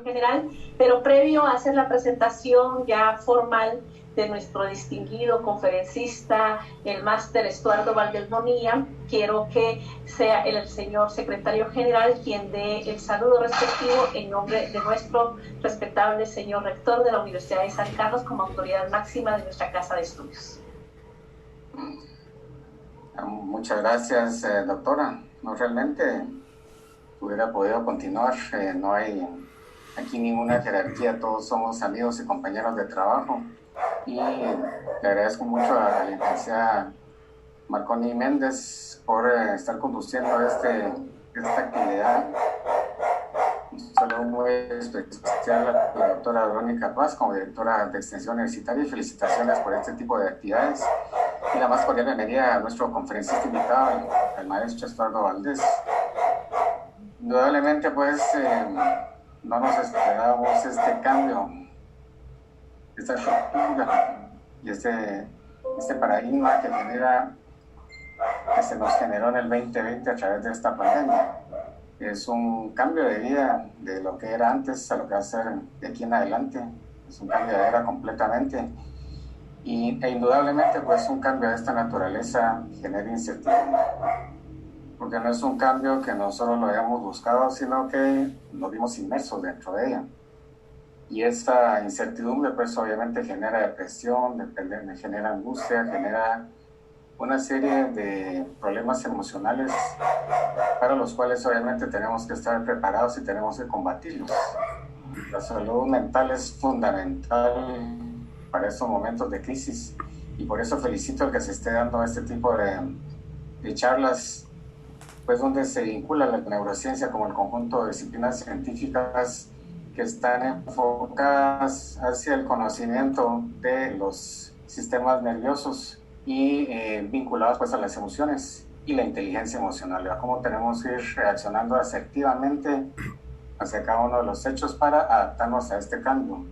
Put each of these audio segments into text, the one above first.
general, pero previo a hacer la presentación ya formal de nuestro distinguido conferencista, el máster Estuardo Valdés Bonilla, quiero que sea el señor secretario general quien dé el saludo respectivo en nombre de nuestro respetable señor rector de la Universidad de San Carlos como autoridad máxima de nuestra casa de estudios. Muchas gracias, doctora. No, realmente hubiera podido continuar. No hay aquí ninguna jerarquía, todos somos amigos y compañeros de trabajo. Y le agradezco mucho a la licenciada Marconi Méndez por estar conduciendo esta actividad. Un saludo muy especial a la doctora Verónica Paz como directora de Extensión Universitaria y felicitaciones por este tipo de actividades. Y la más cordial bienvenida a nuestro conferencista invitado, el maestro Estuardo Valdés. Indudablemente, pues, no nos esperábamos este cambio, esta estructura y este paradigma que se nos generó en el 2020 a través de esta pandemia. Es un cambio de vida de lo que era antes a lo que va a ser de aquí en adelante. Es un cambio de era completamente. E indudablemente, pues, un cambio de esta naturaleza genera incertidumbre. Porque no es un cambio que nosotros lo hayamos buscado, sino que nos vimos inmersos dentro de ella. Y esta incertidumbre, pues, obviamente genera depresión, genera angustia, genera una serie de problemas emocionales para los cuales obviamente tenemos que estar preparados y tenemos que combatirlos. La salud mental es fundamental para estos momentos de crisis y por eso felicito el que se esté dando este tipo de charlas, pues donde se vincula la neurociencia como el conjunto de disciplinas científicas que están enfocadas hacia el conocimiento de los sistemas nerviosos y vinculados, pues, a las emociones y la inteligencia emocional, a cómo tenemos que ir reaccionando asertivamente hacia cada uno de los hechos para adaptarnos a este cambio,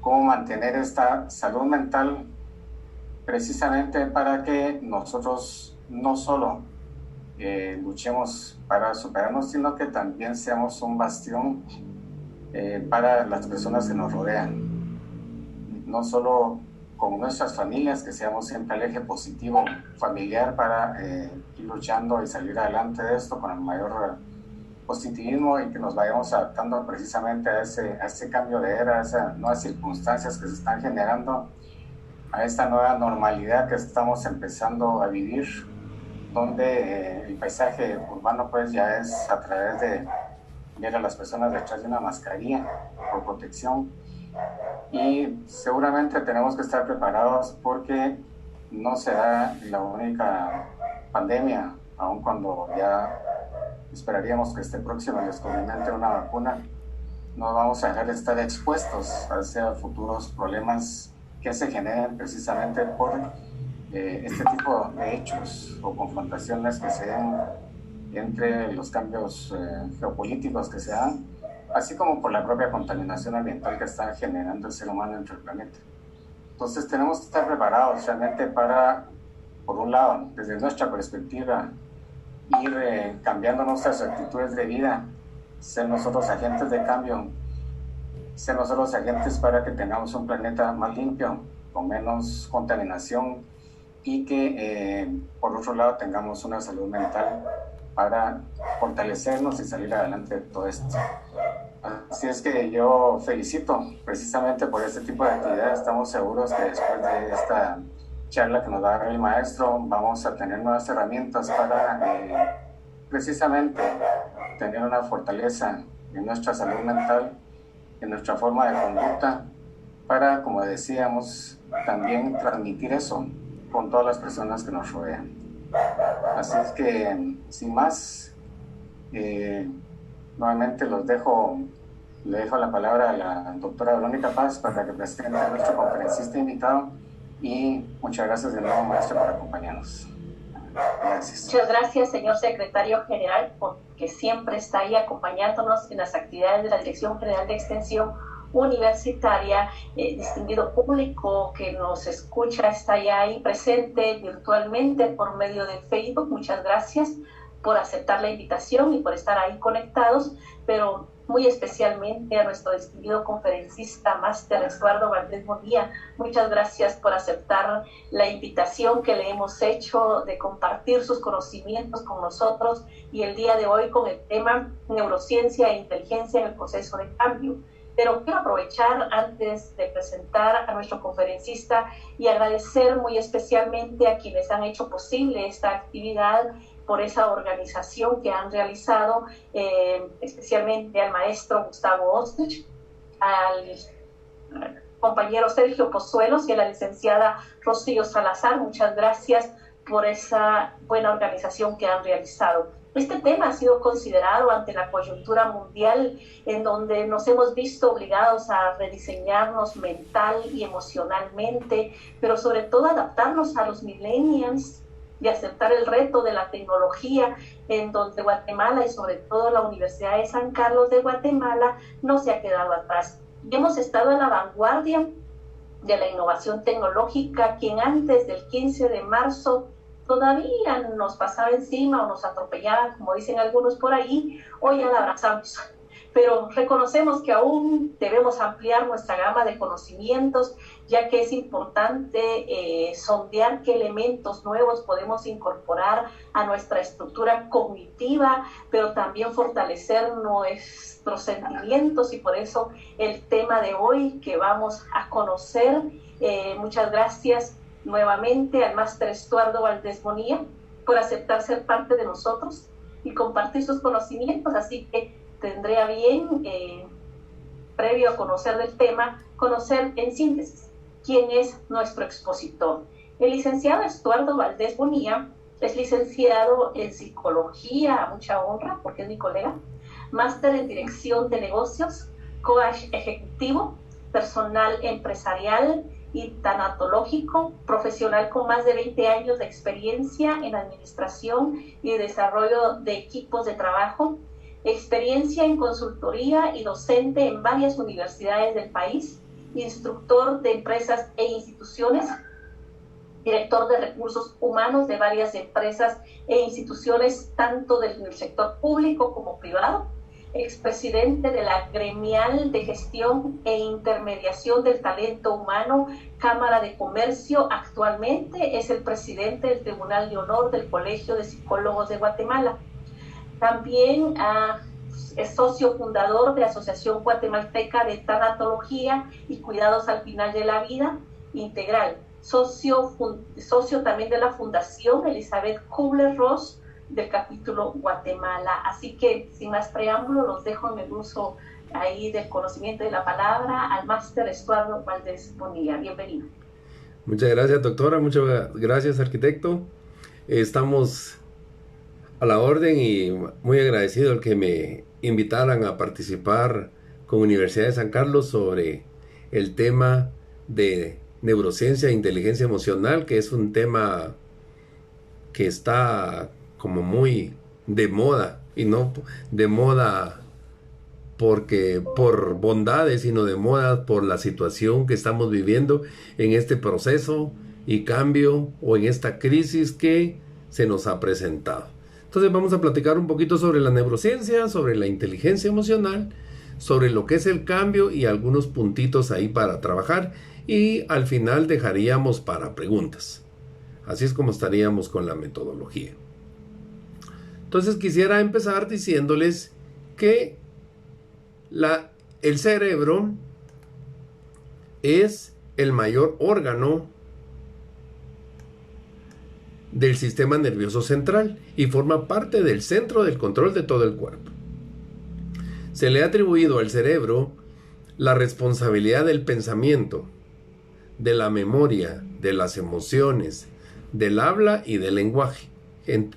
cómo mantener esta salud mental precisamente para que nosotros no solo luchemos para superarnos, sino que también seamos un bastión para las personas que nos rodean, no solo con nuestras familias, que seamos siempre el eje positivo familiar para ir luchando y salir adelante de esto con el mayor positivismo y que nos vayamos adaptando precisamente a ese cambio de era, a esas nuevas circunstancias que se están generando, a esta nueva normalidad que estamos empezando a vivir, donde el paisaje urbano, pues, ya es a través de ver a las personas detrás de una mascarilla por protección. Y seguramente tenemos que estar preparados porque no será la única pandemia, aun cuando ya esperaríamos que esté próximo el descubrimiento de una vacuna. No vamos a dejar de estar expuestos hacia futuros problemas que se generen precisamente por este tipo de hechos o confrontaciones que se den entre los cambios geopolíticos que se dan, así como por la propia contaminación ambiental que está generando el ser humano entre el planeta. Entonces tenemos que estar preparados realmente para, por un lado, desde nuestra perspectiva, ir cambiando nuestras actitudes de vida, ser nosotros agentes de cambio, ser nosotros agentes para que tengamos un planeta más limpio, con menos contaminación y que, por otro lado, tengamos una salud mental para fortalecernos y salir adelante de todo esto. Así es que yo felicito precisamente por este tipo de actividades. Estamos seguros que después de esta charla que nos va a dar el maestro vamos a tener nuevas herramientas para precisamente tener una fortaleza en nuestra salud mental, en nuestra forma de conducta, para, como decíamos, también transmitir eso con todas las personas que nos rodean. Así es que, sin más, nuevamente le dejo la palabra a la doctora Verónica Paz para que presente a nuestro conferencista invitado y muchas gracias de nuevo, maestro, por acompañarnos. Gracias. Muchas gracias, señor secretario general, porque siempre está ahí acompañándonos en las actividades de la Dirección General de Extensión Universitaria. Distinguido público que nos escucha, está ya ahí presente virtualmente por medio de Facebook. Muchas gracias por aceptar la invitación y por estar ahí conectados, pero muy especialmente a nuestro distinguido conferencista, máster Estuardo Valdés Bonilla. Muchas gracias por aceptar la invitación que le hemos hecho de compartir sus conocimientos con nosotros y el día de hoy con el tema neurociencia e inteligencia en el proceso de cambio. Pero quiero aprovechar antes de presentar a nuestro conferencista y agradecer muy especialmente a quienes han hecho posible esta actividad por esa organización que han realizado, especialmente al maestro Gustavo Ostrich, al compañero Sergio Pozuelos y a la licenciada Rocío Salazar. Muchas gracias por esa buena organización que han realizado. Este tema ha sido considerado ante la coyuntura mundial en donde nos hemos visto obligados a rediseñarnos mental y emocionalmente, pero sobre todo adaptarnos a los millennials y aceptar el reto de la tecnología, en donde Guatemala y sobre todo la Universidad de San Carlos de Guatemala no se ha quedado atrás. Hemos estado a la vanguardia de la innovación tecnológica, quien antes del 15 de marzo todavía nos pasaba encima o nos atropellaba, como dicen algunos por ahí, hoy ya la abrazamos. Pero reconocemos que aún debemos ampliar nuestra gama de conocimientos, ya que es importante sondear qué elementos nuevos podemos incorporar a nuestra estructura cognitiva, pero también fortalecer nuestros sentimientos, y por eso el tema de hoy que vamos a conocer. Muchas gracias nuevamente al máster Estuardo Valdés Bonilla por aceptar ser parte de nosotros y compartir sus conocimientos, así que tendré a bien, previo a conocer del tema, conocer en síntesis quién es nuestro expositor. El licenciado Estuardo Valdés Bonilla es licenciado en psicología, a mucha honra, porque es mi colega, máster en dirección de negocios, coach ejecutivo, personal empresarial y tanatológico, profesional con más de 20 años de experiencia en administración y desarrollo de equipos de trabajo, experiencia en consultoría y docente en varias universidades del país, instructor de empresas e instituciones, director de recursos humanos de varias empresas e instituciones tanto del sector público como privado, expresidente de la Gremial de Gestión e Intermediación del Talento Humano, Cámara de Comercio. Actualmente es el presidente del Tribunal de Honor del Colegio de Psicólogos de Guatemala. También es socio fundador de Asociación Guatemalteca de Tanatología y Cuidados al Final de la Vida Integral. Socio también de la Fundación Elizabeth Kubler-Ross del capítulo Guatemala. Así que, sin más preámbulo, los dejo en el uso ahí del conocimiento de la palabra al máster Estuardo Valdés Bonilla. Bienvenido. Muchas gracias, doctora. Muchas gracias, arquitecto. Estamos a la orden y muy agradecido el que me invitaran a participar con Universidad de San Carlos sobre el tema de neurociencia e inteligencia emocional, que es un tema que está como muy de moda, y no de moda porque por bondades, sino de moda por la situación que estamos viviendo en este proceso y cambio o en esta crisis que se nos ha presentado. Entonces vamos a platicar un poquito sobre la neurociencia, sobre la inteligencia emocional, sobre lo que es el cambio y algunos puntitos ahí para trabajar, y al final dejaríamos para preguntas. Así es como estaríamos con la metodología. Entonces quisiera empezar diciéndoles que el cerebro es el mayor órgano del sistema nervioso central y forma parte del centro del control de todo el cuerpo. Se le ha atribuido al cerebro la responsabilidad del pensamiento, de la memoria, de las emociones, del habla y del lenguaje.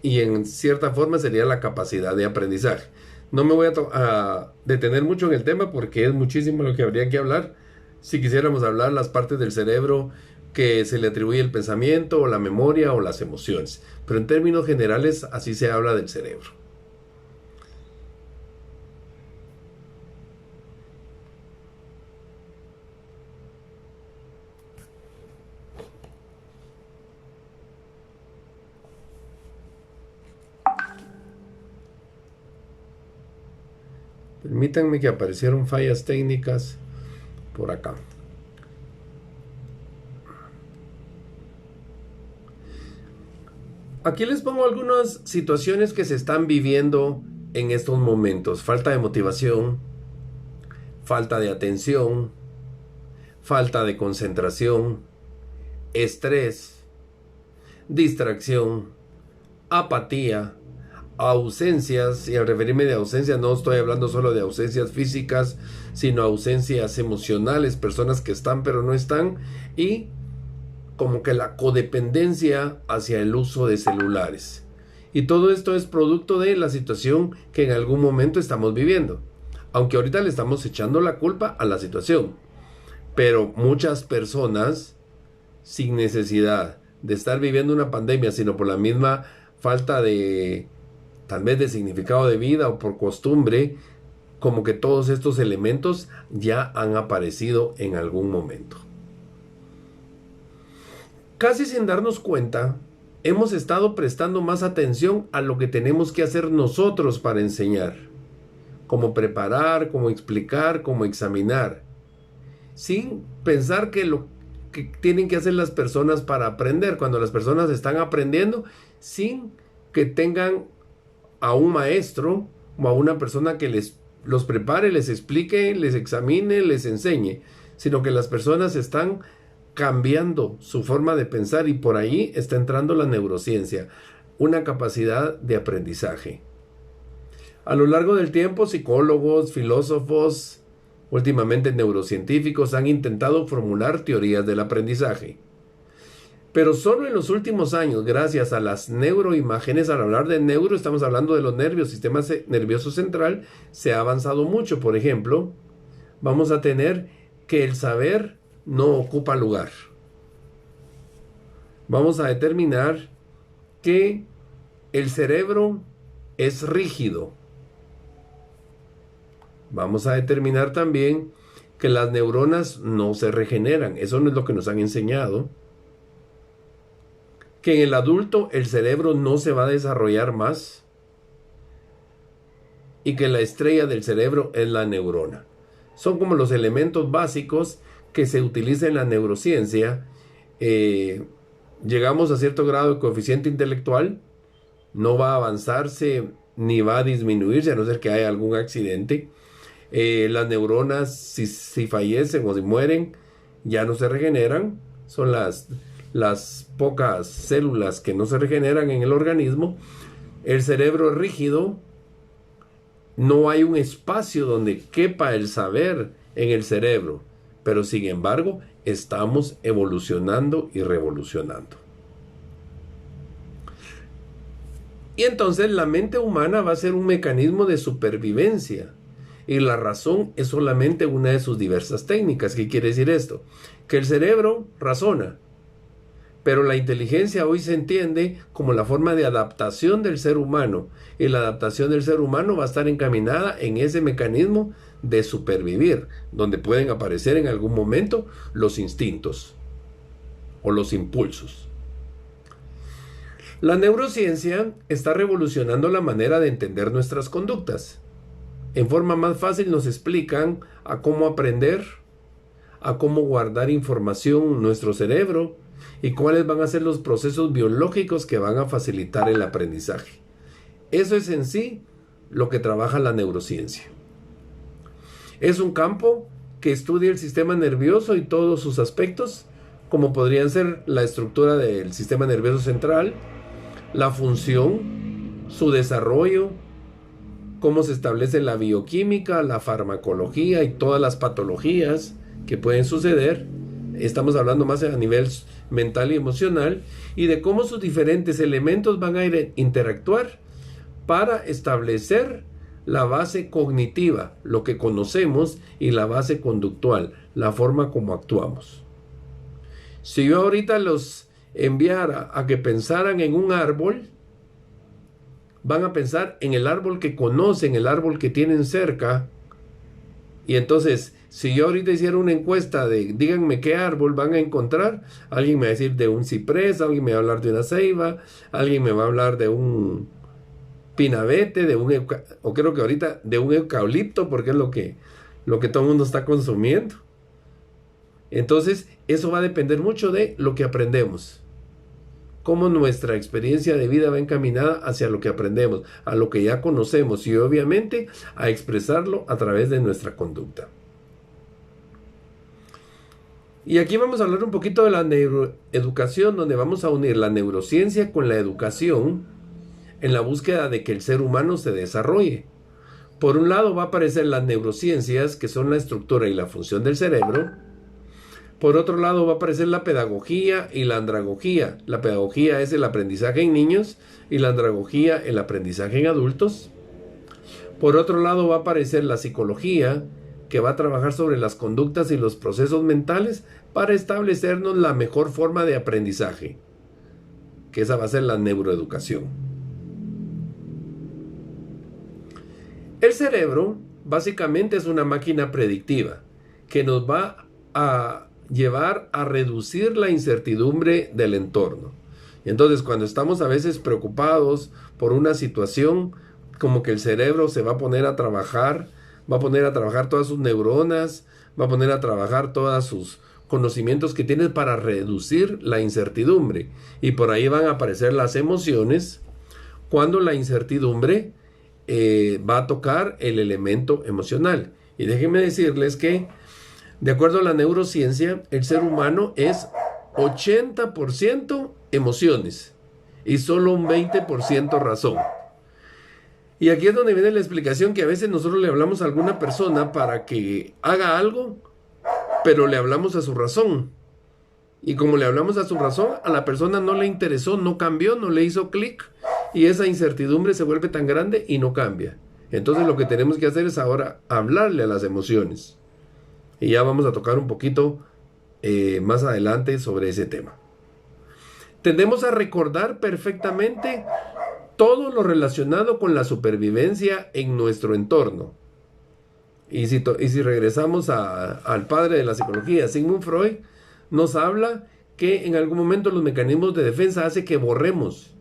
Y en cierta forma sería la capacidad de aprendizaje. No me voy a detener mucho en el tema porque es muchísimo lo que habría que hablar. Si quisiéramos hablar las partes del cerebro que se le atribuye el pensamiento o la memoria o las emociones. Pero en términos generales así se habla del cerebro. Permítanme que aparecieron fallas técnicas por acá. Aquí les pongo algunas situaciones que se están viviendo en estos momentos. Falta de motivación, falta de atención, falta de concentración, estrés, distracción, apatía, ausencias, y al referirme de ausencias no estoy hablando solo de ausencias físicas, sino ausencias emocionales, personas que están pero no están, y como que la codependencia hacia el uso de celulares. Y todo esto es producto de la situación que en algún momento estamos viviendo, aunque ahorita le estamos echando la culpa a la situación, pero muchas personas, sin necesidad de estar viviendo una pandemia, sino por la misma falta de, tal vez, de significado de vida o por costumbre, como que todos estos elementos ya han aparecido en algún momento. Casi sin darnos cuenta, hemos estado prestando más atención a lo que tenemos que hacer nosotros para enseñar, como preparar, como explicar, como examinar, sin pensar que lo que tienen que hacer las personas para aprender, cuando las personas están aprendiendo, sin que tengan a un maestro o a una persona que los prepare, les explique, les examine, les enseñe, sino que las personas están cambiando su forma de pensar, y por ahí está entrando la neurociencia, una capacidad de aprendizaje. A lo largo del tiempo, psicólogos, filósofos, últimamente neurocientíficos han intentado formular teorías del aprendizaje. Pero solo en los últimos años, gracias a las neuroimágenes, al hablar de neuro, estamos hablando de los nervios, sistema nervioso central, se ha avanzado mucho. Por ejemplo, vamos a tener que el saber no ocupa lugar. Vamos a determinar que el cerebro es rígido. Vamos a determinar también que las neuronas no se regeneran. Eso no es lo que nos han enseñado. Que en el adulto el cerebro no se va a desarrollar más. Y que la estrella del cerebro es la neurona. Son como los elementos básicos que se utiliza en la neurociencia. Llegamos a cierto grado de coeficiente intelectual, no va a avanzarse ni va a disminuirse a no ser que haya algún accidente. Las neuronas, si fallecen o si mueren, ya no se regeneran. Son las pocas células que no se regeneran en el organismo. El cerebro es rígido. No hay un espacio donde quepa el saber en el cerebro. Pero sin embargo, estamos evolucionando y revolucionando. Y entonces la mente humana va a ser un mecanismo de supervivencia. Y la razón es solamente una de sus diversas técnicas. ¿Qué quiere decir esto? Que el cerebro razona, pero la inteligencia hoy se entiende como la forma de adaptación del ser humano. Y la adaptación del ser humano va a estar encaminada en ese mecanismo de supervivir, donde pueden aparecer en algún momento los instintos o los impulsos. La neurociencia está revolucionando la manera de entender nuestras conductas. En forma más fácil nos explican a cómo aprender, a cómo guardar información en nuestro cerebro y cuáles van a ser los procesos biológicos que van a facilitar el aprendizaje. Eso es en sí lo que trabaja la neurociencia. Es un campo que estudia el sistema nervioso y todos sus aspectos, como podrían ser la estructura del sistema nervioso central, la función, su desarrollo, cómo se establece la bioquímica, la farmacología y todas las patologías que pueden suceder. Estamos hablando más a nivel mental y emocional, y de cómo sus diferentes elementos van a interactuar para establecer la base cognitiva, lo que conocemos, y la base conductual, la forma como actuamos. Si yo ahorita los enviara a que pensaran en un árbol, van a pensar en el árbol que conocen, el árbol que tienen cerca. Y entonces, si yo ahorita hiciera una encuesta de díganme qué árbol van a encontrar, alguien me va a decir de un ciprés, alguien me va a hablar de una ceiba, alguien me va a hablar de un pinabete, o creo que ahorita de un eucalipto, porque es lo que todo el mundo está consumiendo. Entonces, eso va a depender mucho de lo que aprendemos. Cómo nuestra experiencia de vida va encaminada hacia lo que aprendemos, a lo que ya conocemos y obviamente a expresarlo a través de nuestra conducta. Y aquí vamos a hablar un poquito de la neuroeducación, donde vamos a unir la neurociencia con la educación en la búsqueda de que el ser humano se desarrolle. Por un lado va a aparecer las neurociencias, que son la estructura y la función del cerebro. Por otro lado va a aparecer la pedagogía y la andragogía. La pedagogía es el aprendizaje en niños y la andragogía el aprendizaje en adultos. Por otro lado va a aparecer la psicología, que va a trabajar sobre las conductas y los procesos mentales para establecernos la mejor forma de aprendizaje, que esa va a ser la neuroeducación. El cerebro básicamente es una máquina predictiva que nos va a llevar a reducir la incertidumbre del entorno. Y entonces, cuando estamos a veces preocupados por una situación, como que el cerebro se va a poner a trabajar, va a poner a trabajar todas sus neuronas, va a poner a trabajar todos sus conocimientos que tiene para reducir la incertidumbre. Y por ahí van a aparecer las emociones cuando la incertidumbre va a tocar el elemento emocional. Y déjenme decirles que, de acuerdo a la neurociencia, el ser humano es 80% emociones y solo un 20% razón. Y aquí es donde viene la explicación, que a veces nosotros le hablamos a alguna persona para que haga algo, pero le hablamos a su razón. Y como le hablamos a su razón, a la persona no le interesó, no cambió, no le hizo clic, y esa incertidumbre se vuelve tan grande y no cambia. Entonces lo que tenemos que hacer es ahora hablarle a las emociones. Y ya vamos a tocar un poquito más adelante sobre ese tema. Tendemos a recordar perfectamente todo lo relacionado con la supervivencia en nuestro entorno. Y si regresamos al padre de la psicología, Sigmund Freud, nos habla que en algún momento los mecanismos de defensa hacen que borremos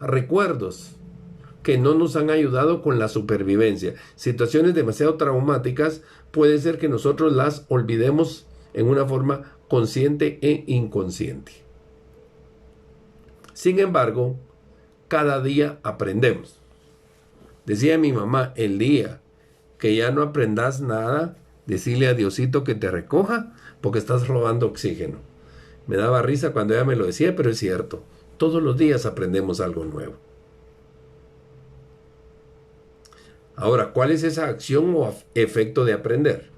recuerdos que no nos han ayudado con la supervivencia. Situaciones demasiado traumáticas puede ser que nosotros las olvidemos en una forma consciente e inconsciente. Sin embargo, cada día aprendemos. Decía mi mamá, el día que ya no aprendas nada, decirle a Diosito que te recoja, porque estás robando oxígeno. Me daba risa cuando ella me lo decía, pero es cierto. Todos los días aprendemos algo nuevo. Ahora, ¿cuál es esa acción o efecto de aprender?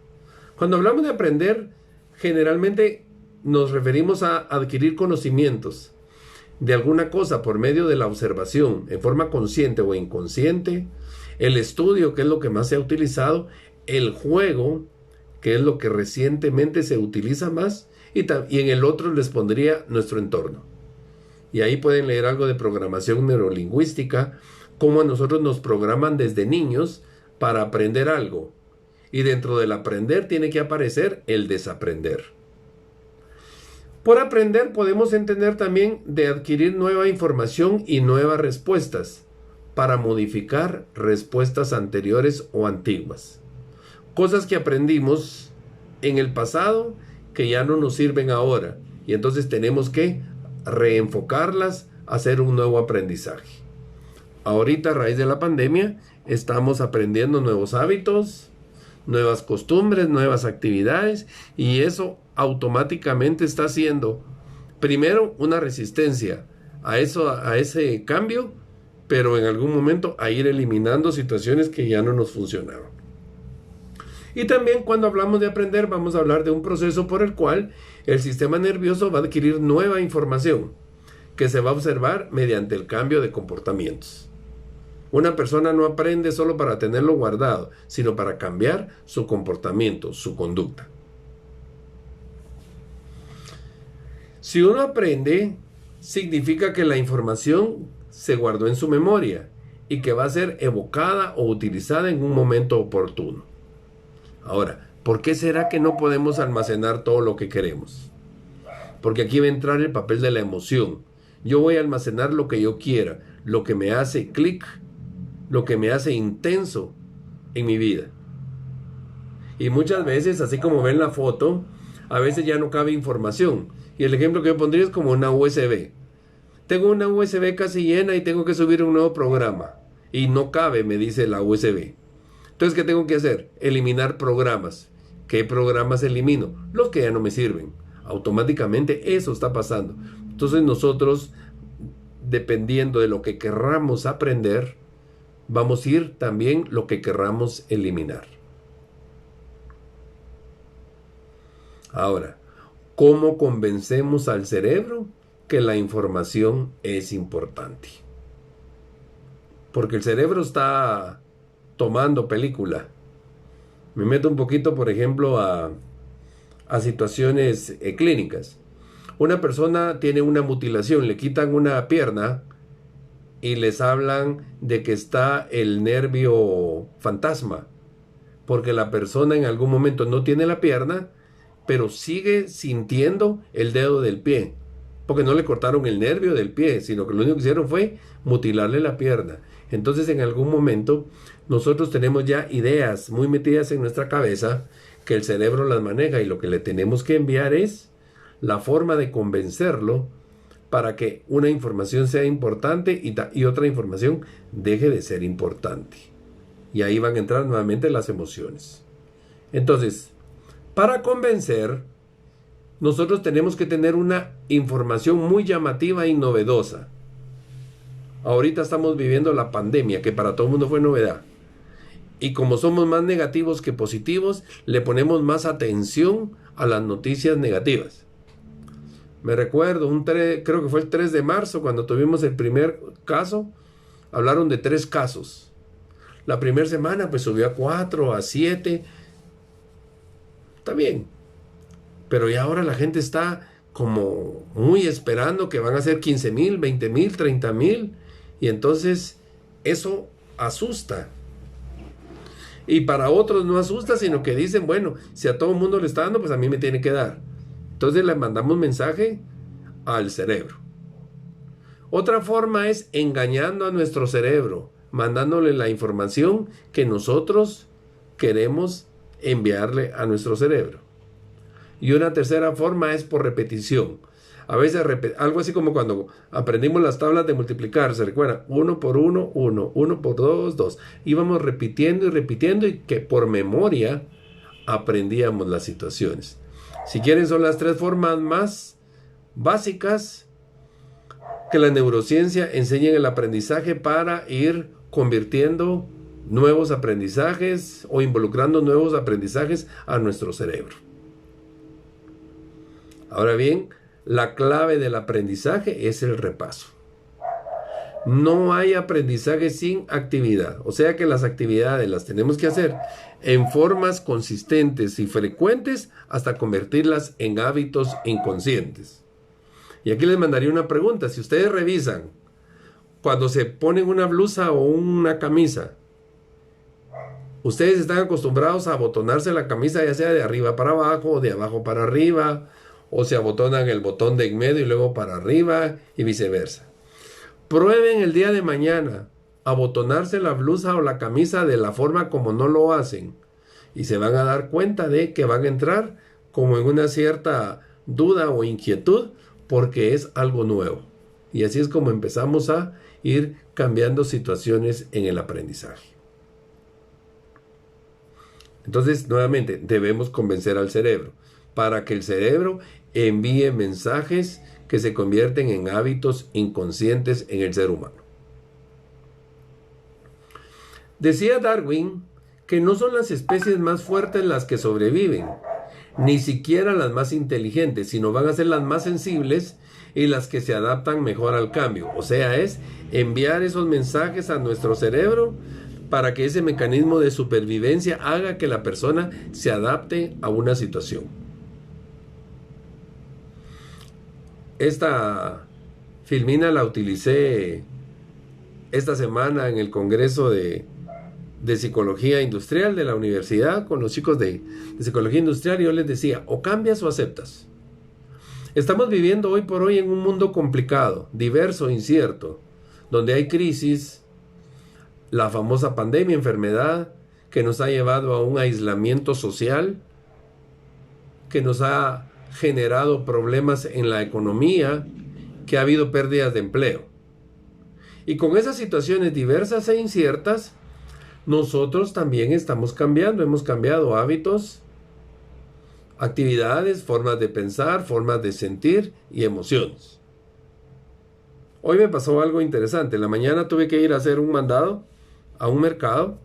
Cuando hablamos de aprender, generalmente nos referimos a adquirir conocimientos de alguna cosa por medio de la observación, en forma consciente o inconsciente, el estudio, que es lo que más se ha utilizado, el juego, que es lo que recientemente se utiliza más, y en el otro les pondría nuestro entorno. Y ahí pueden leer algo de programación neurolingüística, cómo a nosotros nos programan desde niños para aprender algo. Y dentro del aprender tiene que aparecer el desaprender. Por aprender podemos entender también de adquirir nueva información y nuevas respuestas para modificar respuestas anteriores o antiguas. Cosas que aprendimos en el pasado que ya no nos sirven ahora. Y entonces tenemos que reenfocarlas a hacer un nuevo aprendizaje. Ahorita, a raíz de la pandemia, estamos aprendiendo nuevos hábitos, nuevas costumbres, nuevas actividades, y eso automáticamente está haciendo, primero, una resistencia a ese cambio, pero en algún momento a ir eliminando situaciones que ya no nos funcionaban. Y también cuando hablamos de aprender, vamos a hablar de un proceso por el cual el sistema nervioso va a adquirir nueva información que se va a observar mediante el cambio de comportamientos. Una persona no aprende solo para tenerlo guardado, sino para cambiar su comportamiento, su conducta. Si uno aprende, significa que la información se guardó en su memoria y que va a ser evocada o utilizada en un momento oportuno. Ahora, ¿por qué será que no podemos almacenar todo lo que queremos? Porque aquí va a entrar el papel de la emoción. Yo voy a almacenar lo que yo quiera, lo que me hace clic lo que me hace intenso en mi vida. Y muchas veces, así como ven la foto, a veces ya no cabe información. Y el ejemplo que yo pondría es como una USB. Tengo una USB casi llena y tengo que subir un nuevo programa. Y no cabe, me dice la USB. Entonces, ¿qué tengo que hacer? Eliminar programas. ¿Qué programas elimino? Los que ya no me sirven. Automáticamente eso está pasando. Entonces nosotros, dependiendo de lo que querramos aprender, vamos a ir también lo que querramos eliminar. Ahora, ¿cómo convencemos al cerebro que la información es importante? Porque el cerebro está tomando película. Me meto un poquito, por ejemplo, a situaciones clínicas. Una persona tiene una mutilación, le quitan una pierna y les hablan de que está el nervio fantasma, porque la persona en algún momento no tiene la pierna, pero sigue sintiendo el dedo del pie, porque no le cortaron el nervio del pie, sino que lo único que hicieron fue mutilarle la pierna. Entonces, en algún momento nosotros tenemos ya ideas muy metidas en nuestra cabeza que el cerebro las maneja, y lo que le tenemos que enviar es la forma de convencerlo para que una información sea importante y otra información deje de ser importante. Y ahí van a entrar nuevamente las emociones. Entonces, para convencer, nosotros tenemos que tener una información muy llamativa y novedosa. Ahorita estamos viviendo la pandemia, que para todo el mundo fue novedad. Y como somos más negativos que positivos, le ponemos más atención a las noticias negativas. Me recuerdo, creo que fue el 3 de marzo, cuando tuvimos el primer caso, hablaron de 3 casos. La primera semana pues subió a 4, a 7. Está bien. Pero ya ahora la gente está como muy esperando que van a ser 15,000, 20,000, 30,000. Y entonces eso asusta. Y para otros no asusta, sino que dicen, bueno, si a todo el mundo le está dando, pues a mí me tiene que dar. Entonces le mandamos mensaje al cerebro. Otra forma es engañando a nuestro cerebro, mandándole la información que nosotros queremos enviarle a nuestro cerebro. Y una tercera forma es por repetición. A veces algo así como cuando aprendimos las tablas de multiplicar, ¿se recuerdan? 1 por 1, 1, 1 por 2, 2. Íbamos repitiendo y repitiendo, y que por memoria aprendíamos las situaciones. Si quieren, son las 3 formas más básicas que la neurociencia enseña en el aprendizaje para ir convirtiendo nuevos aprendizajes o involucrando nuevos aprendizajes a nuestro cerebro. Ahora bien, la clave del aprendizaje es el repaso. No hay aprendizaje sin actividad. O sea que las actividades las tenemos que hacer en formas consistentes y frecuentes hasta convertirlas en hábitos inconscientes. Y aquí les mandaría una pregunta. Si ustedes revisan cuando se ponen una blusa o una camisa, ustedes están acostumbrados a abotonarse la camisa, ya sea de arriba para abajo o de abajo para arriba, o se abotonan el botón de en medio y luego para arriba y viceversa. Prueben el día de mañana abotonarse la blusa o la camisa de la forma como no lo hacen, y se van a dar cuenta de que van a entrar como en una cierta duda o inquietud, porque es algo nuevo. Y así es como empezamos a ir cambiando situaciones en el aprendizaje. Entonces, nuevamente, debemos convencer al cerebro para que el cerebro envíe mensajes que se convierten en hábitos inconscientes en el ser humano. Decía Darwin que no son las especies más fuertes las que sobreviven, ni siquiera las más inteligentes, sino van a ser las más sensibles y las que se adaptan mejor al cambio. O sea, es enviar esos mensajes a nuestro cerebro para que ese mecanismo de supervivencia haga que la persona se adapte a una situación. Esta filmina la utilicé esta semana en el Congreso de Psicología Industrial de la universidad con los chicos de Psicología Industrial, y yo les decía, o cambias o aceptas. Estamos viviendo hoy por hoy en un mundo complicado, diverso, incierto, donde hay crisis, la famosa pandemia, enfermedad, que nos ha llevado a un aislamiento social, que nos ha generado problemas en la economía, que ha habido pérdidas de empleo. Y con esas situaciones diversas e inciertas, nosotros también estamos cambiando, hemos cambiado hábitos, actividades, formas de pensar, formas de sentir y emociones. Hoy me pasó algo interesante. En la mañana tuve que ir a hacer un mandado a un mercado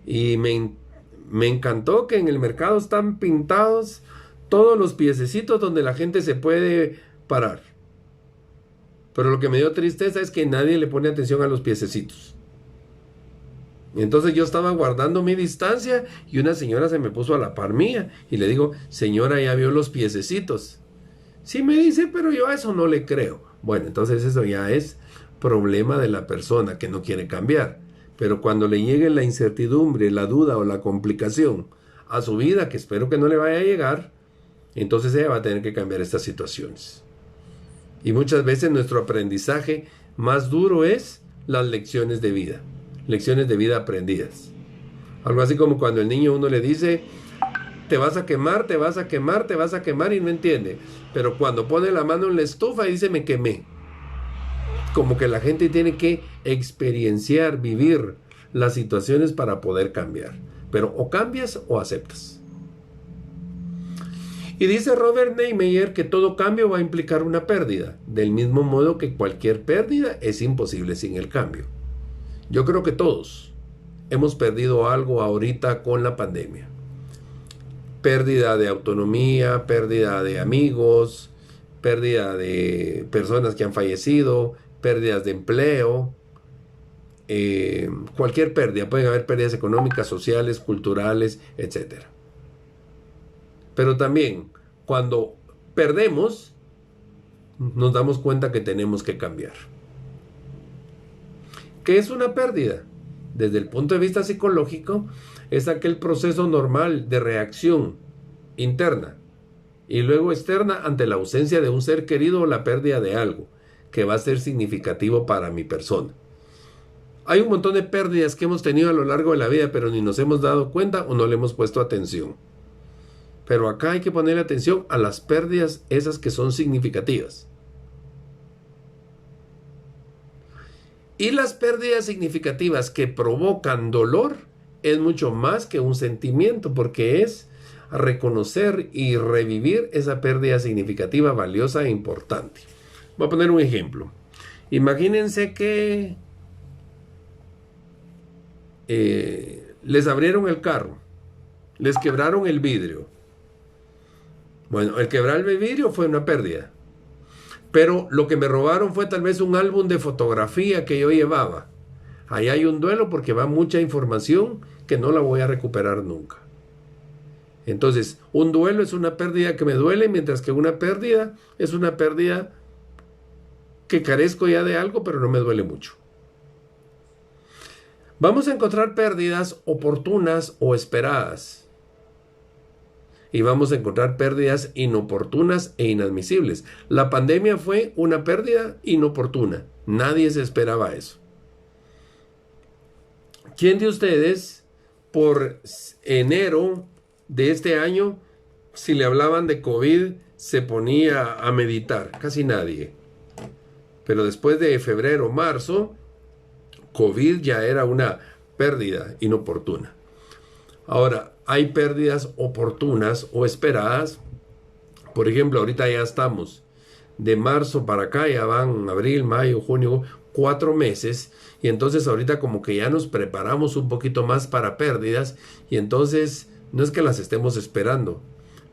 y me encantó que en el mercado están pintados todos los piececitos donde la gente se puede parar. Pero lo que me dio tristeza es que nadie le pone atención a los piececitos. Y entonces yo estaba guardando mi distancia y una señora se me puso a la par mía y le digo, señora, ¿ya vio los piececitos? Sí, me dice, pero yo a eso no le creo. Bueno, entonces eso ya es problema de la persona que no quiere cambiar. Pero cuando le llegue la incertidumbre, la duda o la complicación a su vida, que espero que no le vaya a llegar, entonces ella va a tener que cambiar estas situaciones. Y muchas veces nuestro aprendizaje más duro es las lecciones de vida aprendidas. Algo así como cuando el niño uno le dice, te vas a quemar, te vas a quemar, te vas a quemar y no entiende. Pero cuando pone la mano en la estufa y dice, me quemé. Como que la gente tiene que experienciar, vivir las situaciones para poder cambiar. Pero o cambias o aceptas. Y dice Robert Neymeyer que todo cambio va a implicar una pérdida, del mismo modo que cualquier pérdida es imposible sin el cambio. Yo creo que todos hemos perdido algo ahorita con la pandemia. Pérdida de autonomía, pérdida de amigos, pérdida de personas que han fallecido, pérdidas de empleo, cualquier pérdida. Pueden haber pérdidas económicas, sociales, culturales, etc. Pero también, cuando perdemos, nos damos cuenta que tenemos que cambiar. ¿Qué es una pérdida? Desde el punto de vista psicológico, es aquel proceso normal de reacción interna y luego externa ante la ausencia de un ser querido o la pérdida de algo que va a ser significativo para mi persona. Hay un montón de pérdidas que hemos tenido a lo largo de la vida, pero ni nos hemos dado cuenta o no le hemos puesto atención. Pero acá hay que ponerle atención a las pérdidas esas que son significativas. Y las pérdidas significativas que provocan dolor es mucho más que un sentimiento, porque es reconocer y revivir esa pérdida significativa, valiosa e importante. Voy a poner un ejemplo. Imagínense que les abrieron el carro, les quebraron el vidrio. Bueno, el quebrar el vidrio fue una pérdida. Pero lo que me robaron fue tal vez un álbum de fotografía que yo llevaba. Ahí hay un duelo porque va mucha información que no la voy a recuperar nunca. Entonces, un duelo es una pérdida que me duele, mientras que una pérdida es una pérdida que carezco ya de algo, pero no me duele mucho. Vamos a encontrar pérdidas oportunas o esperadas. Y vamos a encontrar pérdidas inoportunas e inadmisibles. La pandemia fue una pérdida inoportuna. Nadie se esperaba eso. ¿Quién de ustedes, por enero de este año, si le hablaban de COVID, se ponía a meditar? Casi nadie. Pero después de febrero, marzo, COVID ya era una pérdida inoportuna. Ahora, hay pérdidas oportunas o esperadas. Por ejemplo, ahorita ya estamos de marzo para acá, ya van abril, mayo, junio, 4 meses. Y entonces ahorita como que ya nos preparamos un poquito más para pérdidas. Y entonces no es que las estemos esperando,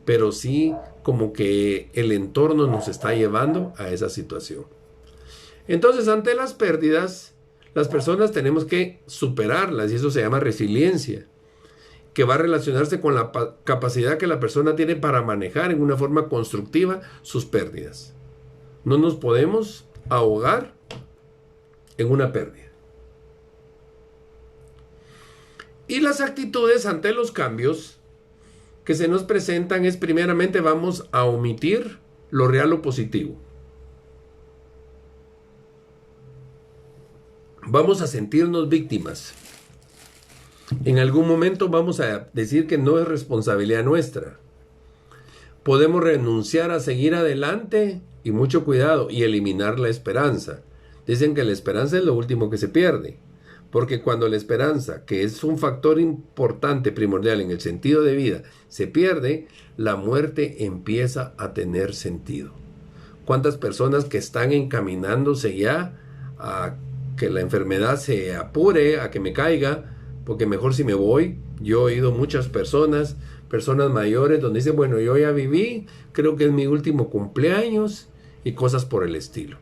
pero sí como que el entorno nos está llevando a esa situación. Entonces, ante las pérdidas, las personas tenemos que superarlas y eso se llama resiliencia, que va a relacionarse con la capacidad que la persona tiene para manejar en una forma constructiva sus pérdidas. No nos podemos ahogar en una pérdida. Y las actitudes ante los cambios que se nos presentan es, primeramente, vamos a omitir lo real o positivo. vamos a sentirnos víctimas. En algún momento vamos a decir que no es responsabilidad nuestra. Podemos renunciar a seguir adelante y mucho cuidado y eliminar la esperanza. Dicen que la esperanza es lo último que se pierde. Porque cuando la esperanza, que es un factor importante, primordial en el sentido de vida, se pierde, la muerte empieza a tener sentido. ¿Cuántas personas que están encaminándose ya a que la enfermedad se apure, a que me caiga, porque mejor si me voy? Yo he oído muchas personas mayores, donde dicen, bueno, yo ya viví, creo que es mi último cumpleaños, y cosas por el estilo.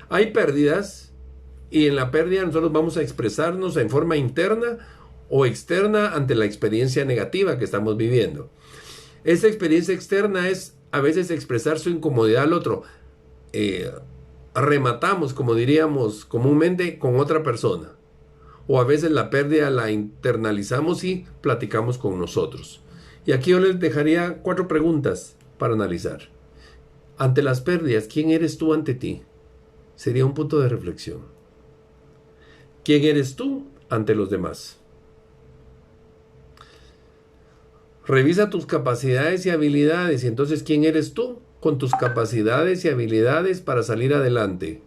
Hay pérdidas, y en la pérdida nosotros vamos a expresarnos en forma interna o externa ante la experiencia negativa que estamos viviendo. Esa experiencia externa es a veces expresar su incomodidad al otro. Rematamos, como diríamos comúnmente, con otra persona. O a veces la pérdida la internalizamos y platicamos con nosotros. Y aquí yo les dejaría 4 preguntas para analizar. Ante las pérdidas, ¿quién eres tú ante ti? Sería un punto de reflexión. ¿Quién eres tú ante los demás? Revisa tus capacidades y habilidades, y entonces ¿quién eres tú con tus capacidades y habilidades para salir adelante?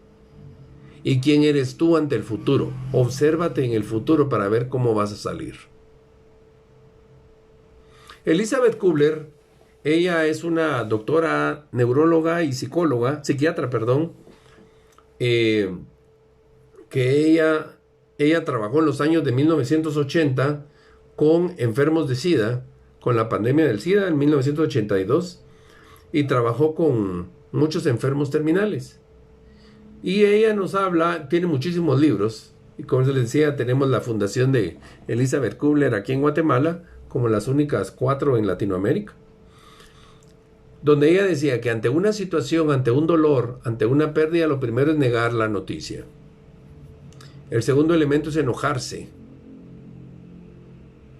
¿Y quién eres tú ante el futuro? Obsérvate en el futuro para ver cómo vas a salir. Elizabeth Kubler, ella es una doctora neuróloga y psiquiatra, que ella trabajó en los años de 1980 con enfermos de SIDA, con la pandemia del SIDA en 1982, y trabajó con muchos enfermos terminales. Y ella nos habla, tiene muchísimos libros, y como les decía, tenemos la fundación de Elizabeth Kubler aquí en Guatemala, como las únicas 4 en Latinoamérica, donde ella decía que ante una situación, ante un dolor, ante una pérdida, lo primero es negar la noticia. El segundo elemento es enojarse.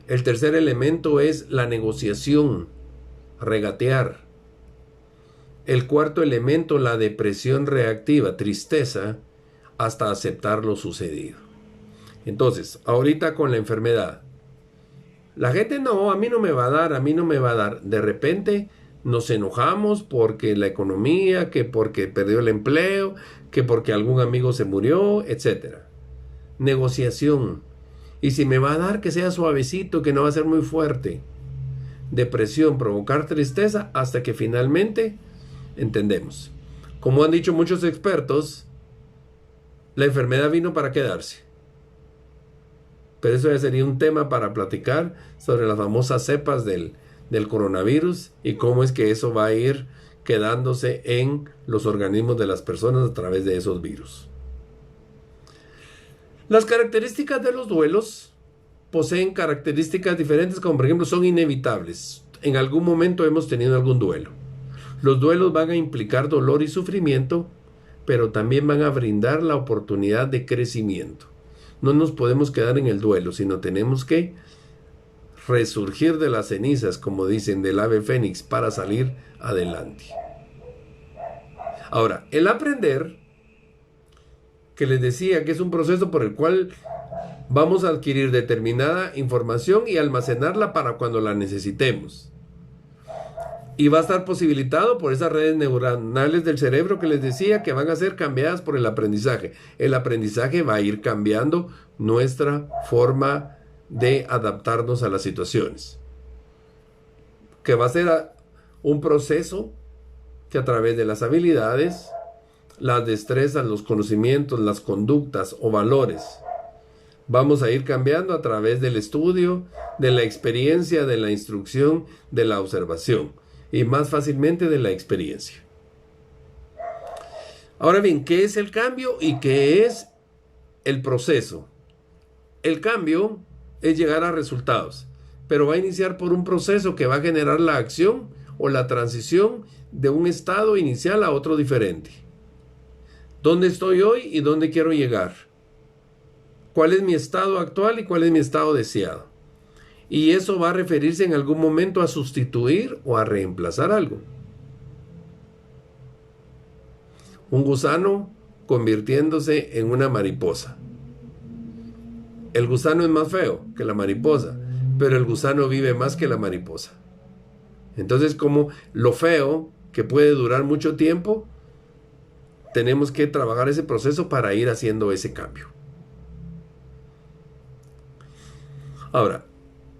El tercer elemento es la negociación, regatear. El cuarto elemento, la depresión reactiva, tristeza, hasta aceptar lo sucedido. Entonces, ahorita con la enfermedad, la gente no, a mí no me va a dar. De repente nos enojamos porque la economía, que porque perdió el empleo, que porque algún amigo se murió, etc. Negociación. Y si me va a dar, que sea suavecito, que no va a ser muy fuerte. Depresión, provocar tristeza, hasta que finalmente entendemos. Como han dicho muchos expertos, la enfermedad vino para quedarse. Pero eso ya sería un tema para platicar sobre las famosas cepas del coronavirus y cómo es que eso va a ir quedándose en los organismos de las personas a través de esos virus. Las características de los duelos poseen características diferentes, como por ejemplo son inevitables. En algún momento hemos tenido algún duelo. Los duelos van a implicar dolor y sufrimiento, pero también van a brindar la oportunidad de crecimiento. No nos podemos quedar en el duelo, sino tenemos que resurgir de las cenizas, como dicen, del ave fénix, para salir adelante. Ahora, el aprender, que les decía que es un proceso por el cual vamos a adquirir determinada información y almacenarla para cuando la necesitemos. Y va a estar posibilitado por esas redes neuronales del cerebro que les decía, que van a ser cambiadas por el aprendizaje. El aprendizaje va a ir cambiando nuestra forma de adaptarnos a las situaciones. Que va a ser un proceso que a través de las habilidades, las destrezas, los conocimientos, las conductas o valores, vamos a ir cambiando a través del estudio, de la experiencia, de la instrucción, de la observación. Y más fácilmente de la experiencia. Ahora bien, ¿qué es el cambio y qué es el proceso? El cambio es llegar a resultados, pero va a iniciar por un proceso que va a generar la acción o la transición de un estado inicial a otro diferente. ¿Dónde estoy hoy y dónde quiero llegar? ¿Cuál es mi estado actual y cuál es mi estado deseado? Y eso va a referirse en algún momento a sustituir o a reemplazar algo. un gusano convirtiéndose en una mariposa. El gusano es más feo que la mariposa, pero el gusano vive más que la mariposa. Entonces, como lo feo, que puede durar mucho tiempo, tenemos que trabajar ese proceso para ir haciendo ese cambio. Ahora,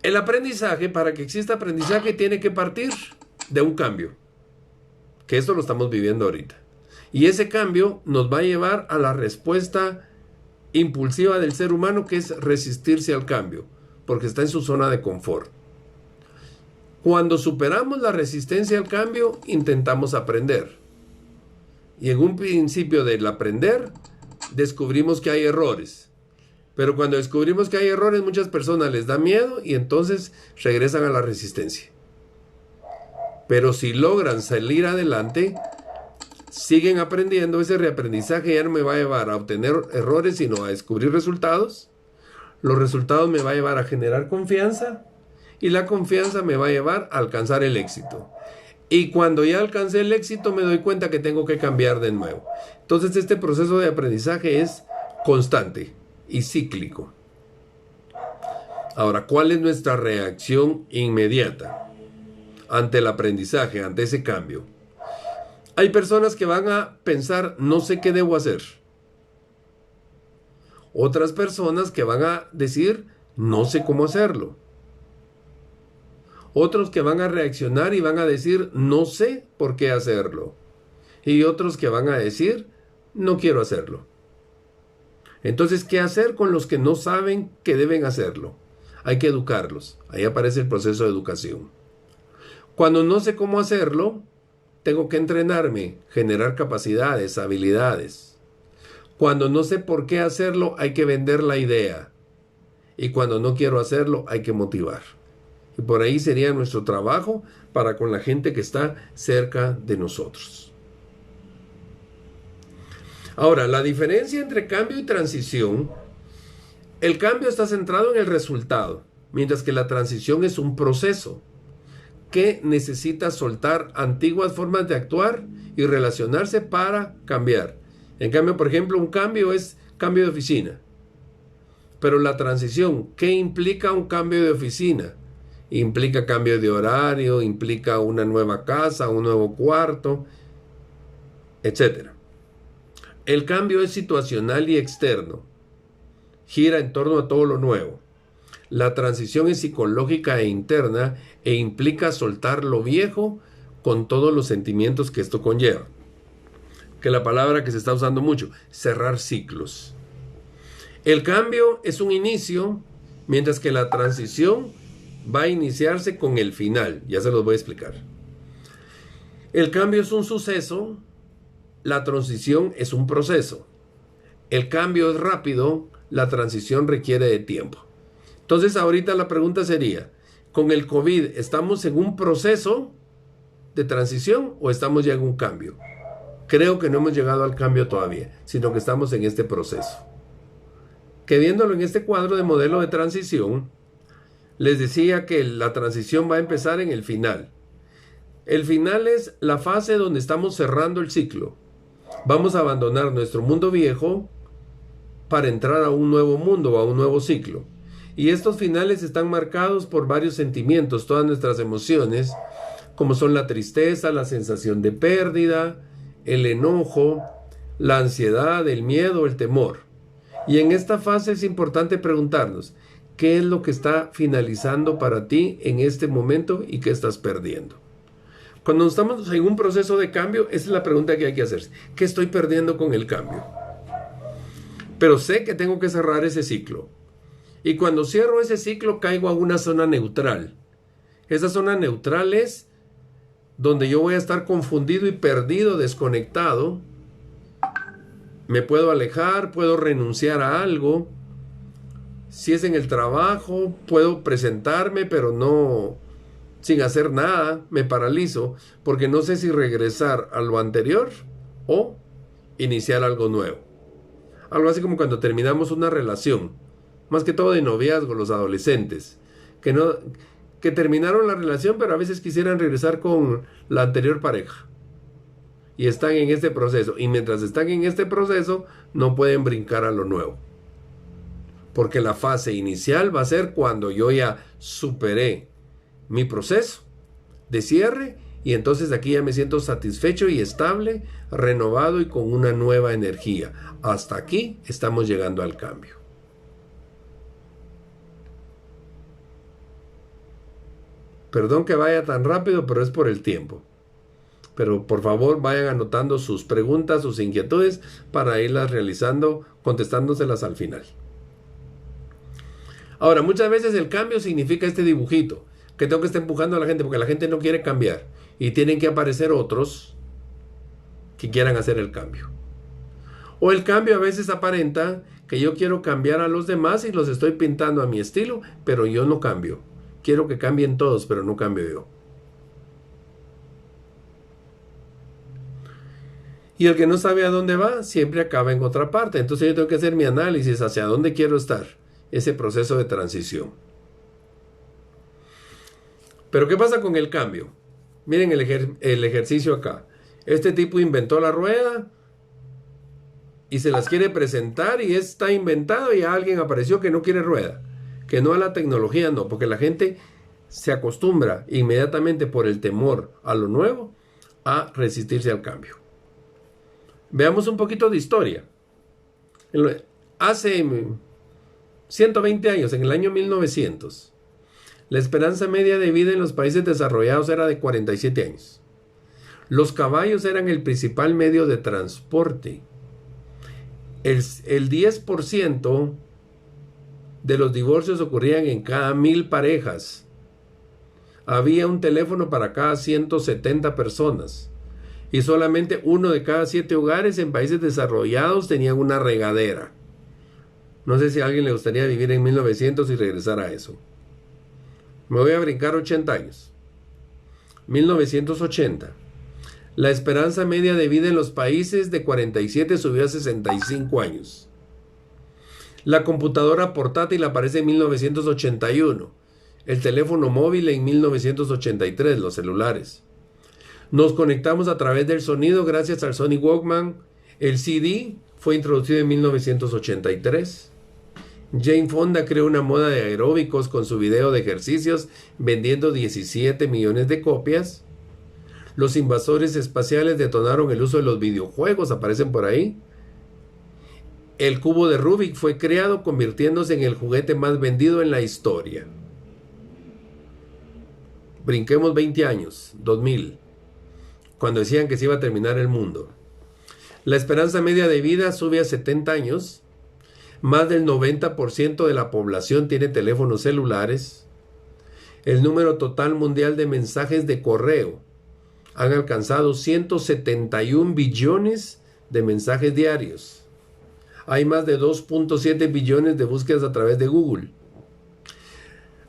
el aprendizaje, para que exista aprendizaje, tiene que partir de un cambio, que esto lo estamos viviendo ahorita. Y ese cambio nos va a llevar a la respuesta impulsiva del ser humano, que es resistirse al cambio, porque está en su zona de confort. Cuando superamos la resistencia al cambio, intentamos aprender. Y en un principio del aprender, descubrimos que hay errores. Pero cuando descubrimos que hay errores, muchas personas les da miedo y entonces regresan a la resistencia. Pero si logran salir adelante, siguen aprendiendo, ese reaprendizaje ya no me va a llevar a obtener errores, sino a descubrir resultados. Los resultados me va a llevar a generar confianza y la confianza me va a llevar a alcanzar el éxito. Y cuando ya alcancé el éxito me doy cuenta que tengo que cambiar de nuevo. Entonces este proceso de aprendizaje es constante y cíclico. Ahora, ¿cuál es nuestra reacción inmediata ante el aprendizaje, ante ese cambio? Hay personas que van a pensar, no sé qué debo hacer. Otras personas que van a decir, no sé cómo hacerlo. Otros que van a reaccionar y van a decir, no sé por qué hacerlo. Y otros que van a decir, no quiero hacerlo. Entonces, ¿qué hacer con los que no saben que deben hacerlo? Hay que educarlos. Ahí aparece el proceso de educación. Cuando no sé cómo hacerlo, tengo que entrenarme, generar capacidades, habilidades. Cuando no sé por qué hacerlo, hay que vender la idea. Y cuando no quiero hacerlo, hay que motivar. Y por ahí sería nuestro trabajo para con la gente que está cerca de nosotros. Ahora, la diferencia entre cambio y transición, el cambio está centrado en el resultado, mientras que la transición es un proceso que necesita soltar antiguas formas de actuar y relacionarse para cambiar. En cambio, por ejemplo, un cambio es cambio de oficina. Pero la transición, ¿qué implica un cambio de oficina? Implica cambio de horario, implica una nueva casa, un nuevo cuarto, etc. El cambio es situacional y externo. Gira en torno a todo lo nuevo. La transición es psicológica e interna e implica soltar lo viejo con todos los sentimientos que esto conlleva. Que la palabra que se está usando mucho, cerrar ciclos. El cambio es un inicio, mientras que la transición va a iniciarse con el final. Ya se los voy a explicar. El cambio es un suceso, la transición es un proceso. El cambio es rápido, la transición requiere de tiempo. Entonces ahorita la pregunta sería, ¿con el COVID estamos en un proceso de transición o estamos ya en un cambio? Creo que no hemos llegado al cambio todavía, sino que estamos en este proceso. Que viéndolo en este cuadro de modelo de transición, les decía que la transición va a empezar en el final. El final es la fase donde estamos cerrando el ciclo. Vamos a abandonar nuestro mundo viejo para entrar a un nuevo mundo, a un nuevo ciclo. Y estos finales están marcados por varios sentimientos, todas nuestras emociones, como son la tristeza, la sensación de pérdida, el enojo, la ansiedad, el miedo, el temor. Y en esta fase es importante preguntarnos, ¿qué es lo que está finalizando para ti en este momento y qué estás perdiendo? Cuando estamos en un proceso de cambio, esa es la pregunta que hay que hacerse. ¿Qué estoy perdiendo con el cambio? Pero sé que tengo que cerrar ese ciclo. Y cuando cierro ese ciclo, caigo a una zona neutral. Esa zona neutral es donde yo voy a estar confundido y perdido, desconectado. Me puedo alejar, puedo renunciar a algo. Si es en el trabajo, puedo presentarme, pero no sin hacer nada, me paralizo, porque no sé si regresar a lo anterior o iniciar algo nuevo. Algo así como cuando terminamos una relación, más que todo de noviazgo, los adolescentes, que terminaron la relación, pero a veces quisieran regresar con la anterior pareja. y están en este proceso. Y mientras están en este proceso, no pueden brincar a lo nuevo. Porque la fase inicial va a ser cuando yo ya superé mi proceso de cierre y entonces aquí ya me siento satisfecho y estable, renovado y con una nueva energía. Hasta aquí estamos llegando al cambio. Perdón que vaya tan rápido, pero es por el tiempo. Pero por favor vayan anotando sus preguntas, sus inquietudes para irlas realizando, contestándoselas al final. Ahora, muchas veces el cambio significa este dibujito, que tengo que estar empujando a la gente porque la gente no quiere cambiar y tienen que aparecer otros que quieran hacer el cambio. O el cambio a veces aparenta que yo quiero cambiar a los demás y los estoy pintando a mi estilo, pero yo no cambio. Quiero que cambien todos, pero no cambio yo. Y el que no sabe a dónde va, siempre acaba en otra parte. Entonces yo tengo que hacer mi análisis hacia dónde quiero estar. Ese proceso de transición. Pero ¿qué pasa con el cambio? Miren el ejercicio acá. Este tipo inventó la rueda y se las quiere presentar y está inventado y alguien apareció que no quiere rueda. Que no a la tecnología, no. Porque la gente se acostumbra inmediatamente por el temor a lo nuevo a resistirse al cambio. Veamos un poquito de historia. Hace 120 años, en el año 1900, la esperanza media de vida en los países desarrollados era de 47 años. Los caballos eran el principal medio de transporte. El 10% de los divorcios ocurrían en cada 1000 parejas. Había un teléfono para cada 170 personas. Y solamente 1 de cada 7 hogares en países desarrollados tenían una regadera. No sé si a alguien le gustaría vivir en 1900 y regresar a eso. Me voy a brincar 80 años. 1980. La esperanza media de vida en los países de 47 subió a 65 años. La computadora portátil aparece en 1981. El teléfono móvil en 1983, los celulares. Nos conectamos a través del sonido gracias al Sony Walkman. El CD fue introducido en 1983. Jane Fonda creó una moda de aeróbicos con su video de ejercicios vendiendo 17 millones de copias. Los invasores espaciales detonaron el uso de los videojuegos, aparecen por ahí. El cubo de Rubik fue creado convirtiéndose en el juguete más vendido en la historia. Brinquemos 20 años, 2000, cuando decían que se iba a terminar el mundo. La esperanza media de vida sube a 70 años. Más del 90% de la población tiene teléfonos celulares. El número total mundial de mensajes de correo han alcanzado 171 billones de mensajes diarios. Hay más de 2.7 billones de búsquedas a través de Google.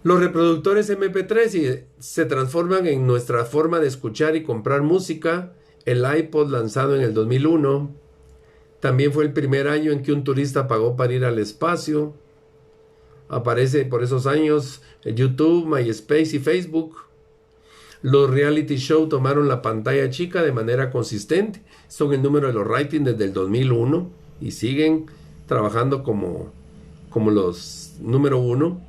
Los reproductores MP3 se transforman en nuestra forma de escuchar y comprar música. El iPod, lanzado en el 2001, también fue el primer año en que un turista pagó para ir al espacio. Aparece por esos años YouTube, MySpace y Facebook. Los reality show tomaron la pantalla chica de manera consistente. Son el número de los ratings desde el 2001 y siguen trabajando como los número 1.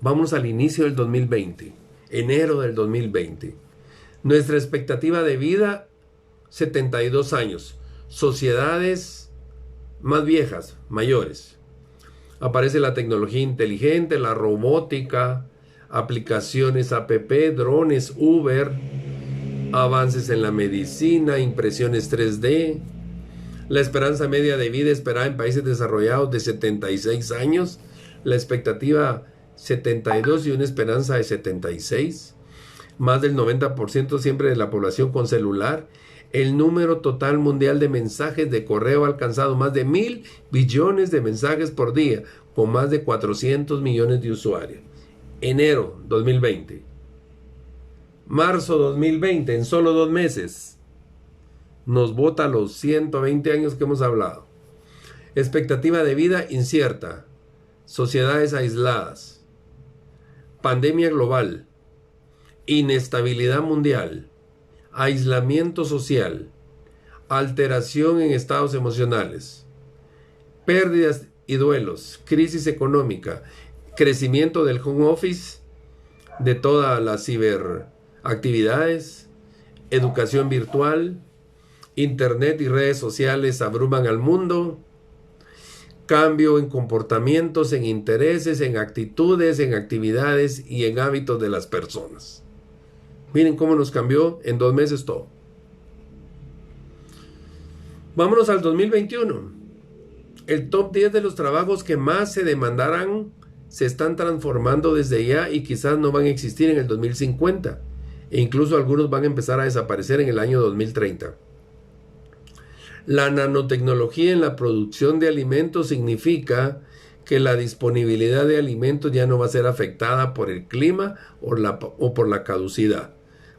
Vamos al inicio del 2020, enero del 2020. Nuestra expectativa de vida, 72 años. Sociedades más viejas, mayores. Aparece la tecnología inteligente, la robótica, aplicaciones app, drones, Uber, avances en la medicina, impresiones 3D. La esperanza media de vida esperada en países desarrollados de 76 años. La expectativa 72 y una esperanza de 76. Más del 90% siempre de la población con celular. El número total mundial de mensajes de correo ha alcanzado más de 1.000 billones de mensajes por día, con más de 400 millones de usuarios. Enero 2020. Marzo 2020, en solo 2 meses, nos bota los 120 años que hemos hablado. Expectativa de vida incierta. Sociedades aisladas. Pandemia global. Inestabilidad mundial. aislamiento social, alteración en estados emocionales, pérdidas y duelos, crisis económica, crecimiento del home office, de todas las ciberactividades, educación virtual, internet y redes sociales abruman al mundo, cambio en comportamientos, en intereses, en actitudes, en actividades y en hábitos de las personas. Miren cómo nos cambió en 2 meses todo. Vámonos al 2021. El top 10 de los trabajos que más se demandarán se están transformando desde ya y quizás no van a existir en el 2050. E incluso algunos van a empezar a desaparecer en el año 2030. La nanotecnología en la producción de alimentos significa que la disponibilidad de alimentos ya no va a ser afectada por el clima o por la caducidad.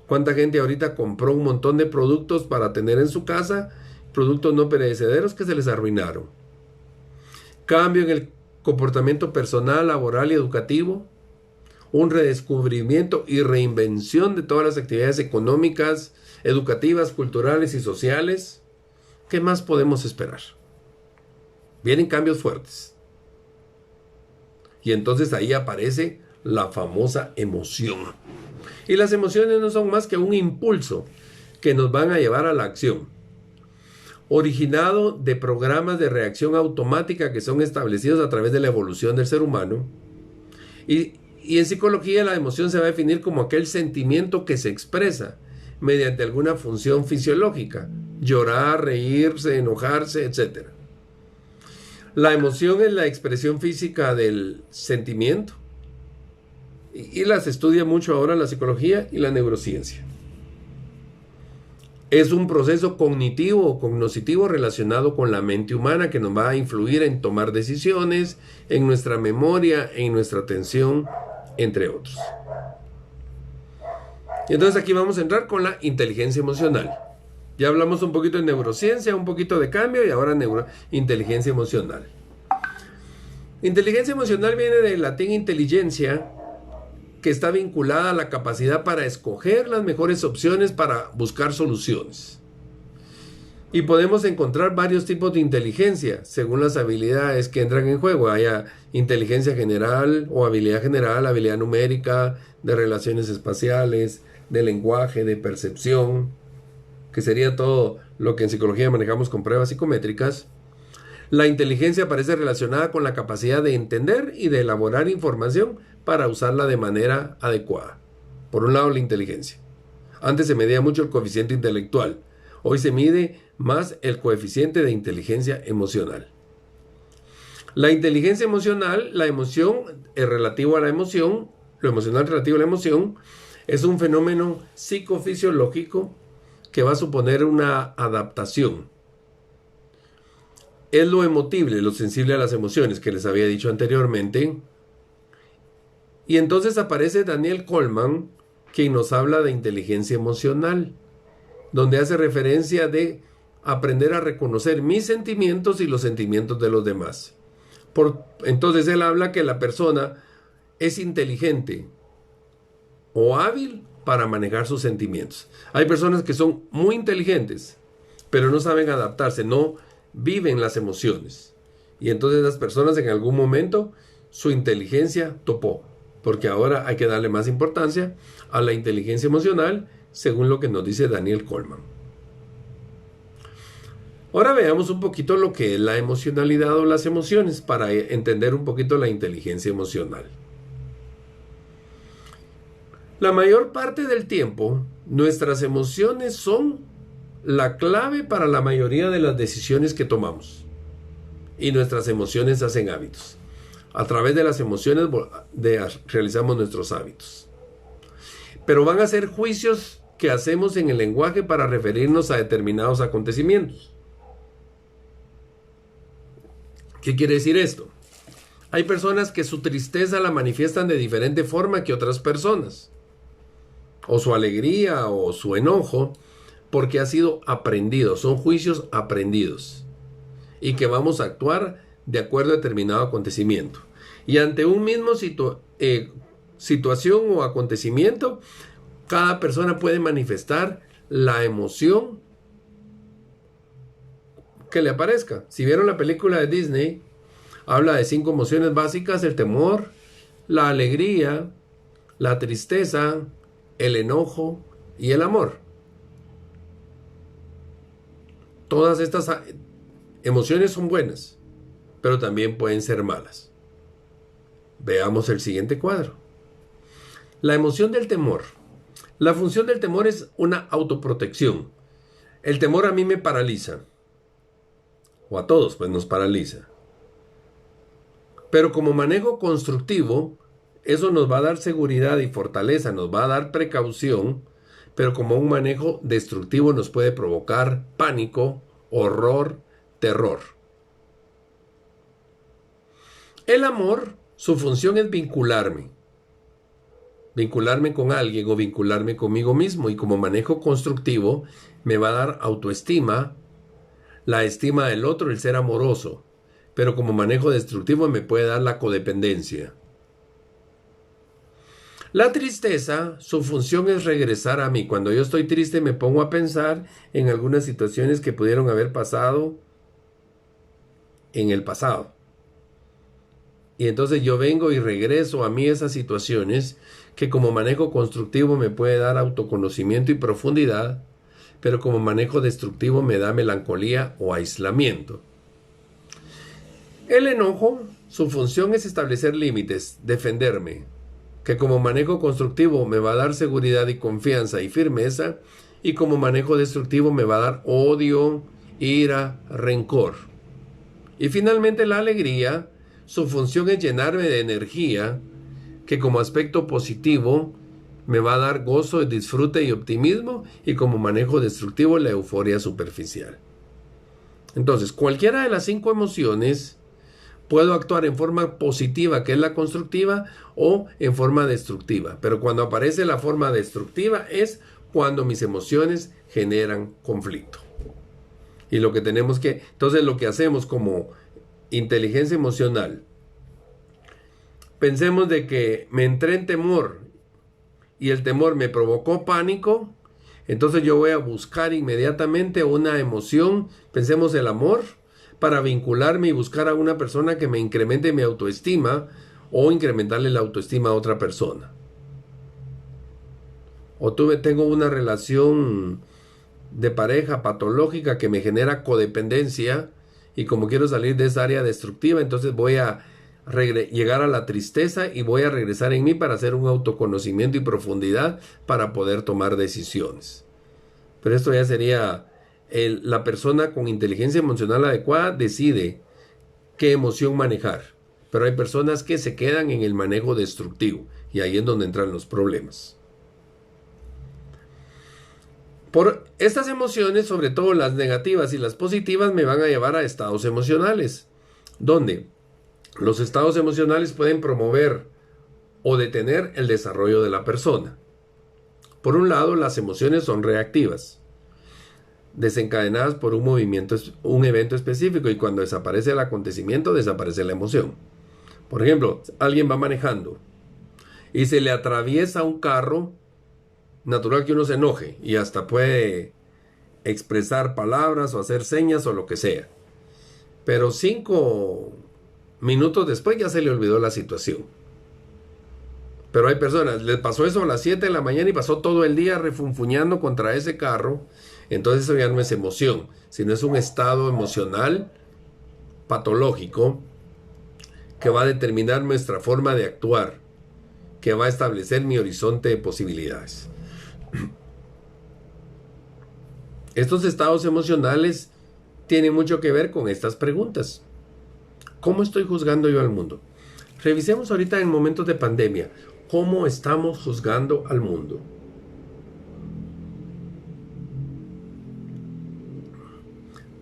¿Cuánta gente ahorita compró un montón de productos para tener en su casa, productos no perecederos que se les arruinaron? Cambio en el comportamiento personal, laboral y educativo. Un redescubrimiento y reinvención de todas las actividades económicas, educativas, culturales y sociales. ¿Qué más podemos esperar? Vienen cambios fuertes. Y entonces ahí aparece la famosa emoción. Y las emociones no son más que un impulso que nos van a llevar a la acción, originado de programas de reacción automática que son establecidos a través de la evolución del ser humano. Y en psicología la emoción se va a definir como aquel sentimiento que se expresa mediante alguna función fisiológica: llorar, reírse, enojarse, etc. La emoción es la expresión física del sentimiento y las estudia mucho ahora la psicología y la neurociencia. Es un proceso cognitivo o cognoscitivo relacionado con la mente humana que nos va a influir en tomar decisiones, en nuestra memoria, en nuestra atención, entre otros. Y entonces aquí vamos a entrar con la inteligencia emocional. Ya hablamos un poquito de neurociencia, un poquito de cambio y ahora inteligencia emocional. Inteligencia emocional viene del latín inteligencia, que está vinculada a la capacidad para escoger las mejores opciones para buscar soluciones. Y podemos encontrar varios tipos de inteligencia según las habilidades que entran en juego. Hay inteligencia general o habilidad general, habilidad numérica, de relaciones espaciales, de lenguaje, de percepción, que sería todo lo que en psicología manejamos con pruebas psicométricas. La inteligencia aparece relacionada con la capacidad de entender y de elaborar información para usarla de manera adecuada. Por un lado, la inteligencia. Antes se medía mucho el coeficiente intelectual. Hoy se mide más el coeficiente de inteligencia emocional. La inteligencia emocional, la emoción es relativo a la emoción, lo emocional relativo a la emoción, es un fenómeno psicofisiológico que va a suponer una adaptación. Es lo emotible, lo sensible a las emociones que les había dicho anteriormente. Y entonces aparece Daniel Goleman, quien nos habla de inteligencia emocional, donde hace referencia de aprender a reconocer mis sentimientos y los sentimientos de los demás. Entonces él habla que la persona es inteligente o hábil para manejar sus sentimientos. Hay personas que son muy inteligentes, pero no saben adaptarse, no viven las emociones. Y entonces las personas en algún momento su inteligencia topó, porque ahora hay que darle más importancia a la inteligencia emocional, según lo que nos dice Daniel Goleman. Ahora veamos un poquito lo que es la emocionalidad o las emociones para entender un poquito la inteligencia emocional. La mayor parte del tiempo, nuestras emociones son la clave para la mayoría de las decisiones que tomamos. Y nuestras emociones hacen hábitos. A través de las emociones realizamos nuestros hábitos. Pero van a ser juicios que hacemos en el lenguaje para referirnos a determinados acontecimientos. ¿Qué quiere decir esto? Hay personas que su tristeza la manifiestan de diferente forma que otras personas. O su alegría o su enojo, porque ha sido aprendido. Son juicios aprendidos. Y que vamos a actuar de acuerdo a determinado acontecimiento. Y ante un mismo situación o acontecimiento, cada persona puede manifestar la emoción que le aparezca. Si vieron la película de Disney, habla de 5 emociones básicas: el temor, la alegría, la tristeza, el enojo y el amor. Todas estas emociones son buenas, pero también pueden ser malas. Veamos el siguiente cuadro. La emoción del temor. La función del temor es una autoprotección. El temor a mí me paraliza, o a todos pues nos paraliza. Pero como manejo constructivo, eso nos va a dar seguridad y fortaleza, nos va a dar precaución, pero como un manejo destructivo nos puede provocar pánico, horror, terror. El amor, su función es vincularme con alguien o vincularme conmigo mismo, y como manejo constructivo me va a dar autoestima, la estima del otro, el ser amoroso, pero como manejo destructivo me puede dar la codependencia. La tristeza, su función es regresar a mí. Cuando yo estoy triste me pongo a pensar en algunas situaciones que pudieron haber pasado en el pasado. Y entonces yo vengo y regreso a mí esas situaciones que como manejo constructivo me puede dar autoconocimiento y profundidad, pero como manejo destructivo me da melancolía o aislamiento. El enojo, su función es establecer límites, defenderme, que como manejo constructivo me va a dar seguridad y confianza y firmeza, y como manejo destructivo me va a dar odio, ira, rencor. Y finalmente la alegría, su función es llenarme de energía, que como aspecto positivo me va a dar gozo, disfrute y optimismo, y como manejo destructivo la euforia superficial. Entonces, cualquiera de las 5 emociones puedo actuar en forma positiva, que es la constructiva, o en forma destructiva. Pero cuando aparece la forma destructiva es cuando mis emociones generan conflicto. Y lo que tenemos que, entonces lo que hacemos como inteligencia emocional, pensemos de que me entré en temor y el temor me provocó pánico, entonces yo voy a buscar inmediatamente una emoción, pensemos el amor, para vincularme y buscar a una persona que me incremente mi autoestima o incrementarle la autoestima a otra persona. O tengo una relación de pareja patológica que me genera codependencia, y como quiero salir de esa área destructiva, entonces voy a llegar a la tristeza y voy a regresar en mí para hacer un autoconocimiento y profundidad para poder tomar decisiones. Pero esto ya sería la persona con inteligencia emocional adecuada decide qué emoción manejar. Pero hay personas que se quedan en el manejo destructivo, y ahí es donde entran los problemas. Por estas emociones, sobre todo las negativas y las positivas, me van a llevar a estados emocionales, donde los estados emocionales pueden promover o detener el desarrollo de la persona. Por un lado, las emociones son reactivas, desencadenadas por un evento específico, y cuando desaparece el acontecimiento, desaparece la emoción. Por ejemplo, alguien va manejando y se le atraviesa un carro, natural que uno se enoje y hasta puede expresar palabras o hacer señas o lo que sea. Pero 5 minutos después ya se le olvidó la situación. Pero hay personas, les pasó eso a las 7 de la mañana y pasó todo el día refunfuñando contra ese carro. Entonces eso ya no es emoción, sino es un estado emocional patológico que va a determinar nuestra forma de actuar, que va a establecer mi horizonte de posibilidades. Estos estados emocionales tienen mucho que ver con estas preguntas. ¿Cómo estoy juzgando yo al mundo? Revisemos ahorita en momentos de pandemia, ¿cómo estamos juzgando al mundo?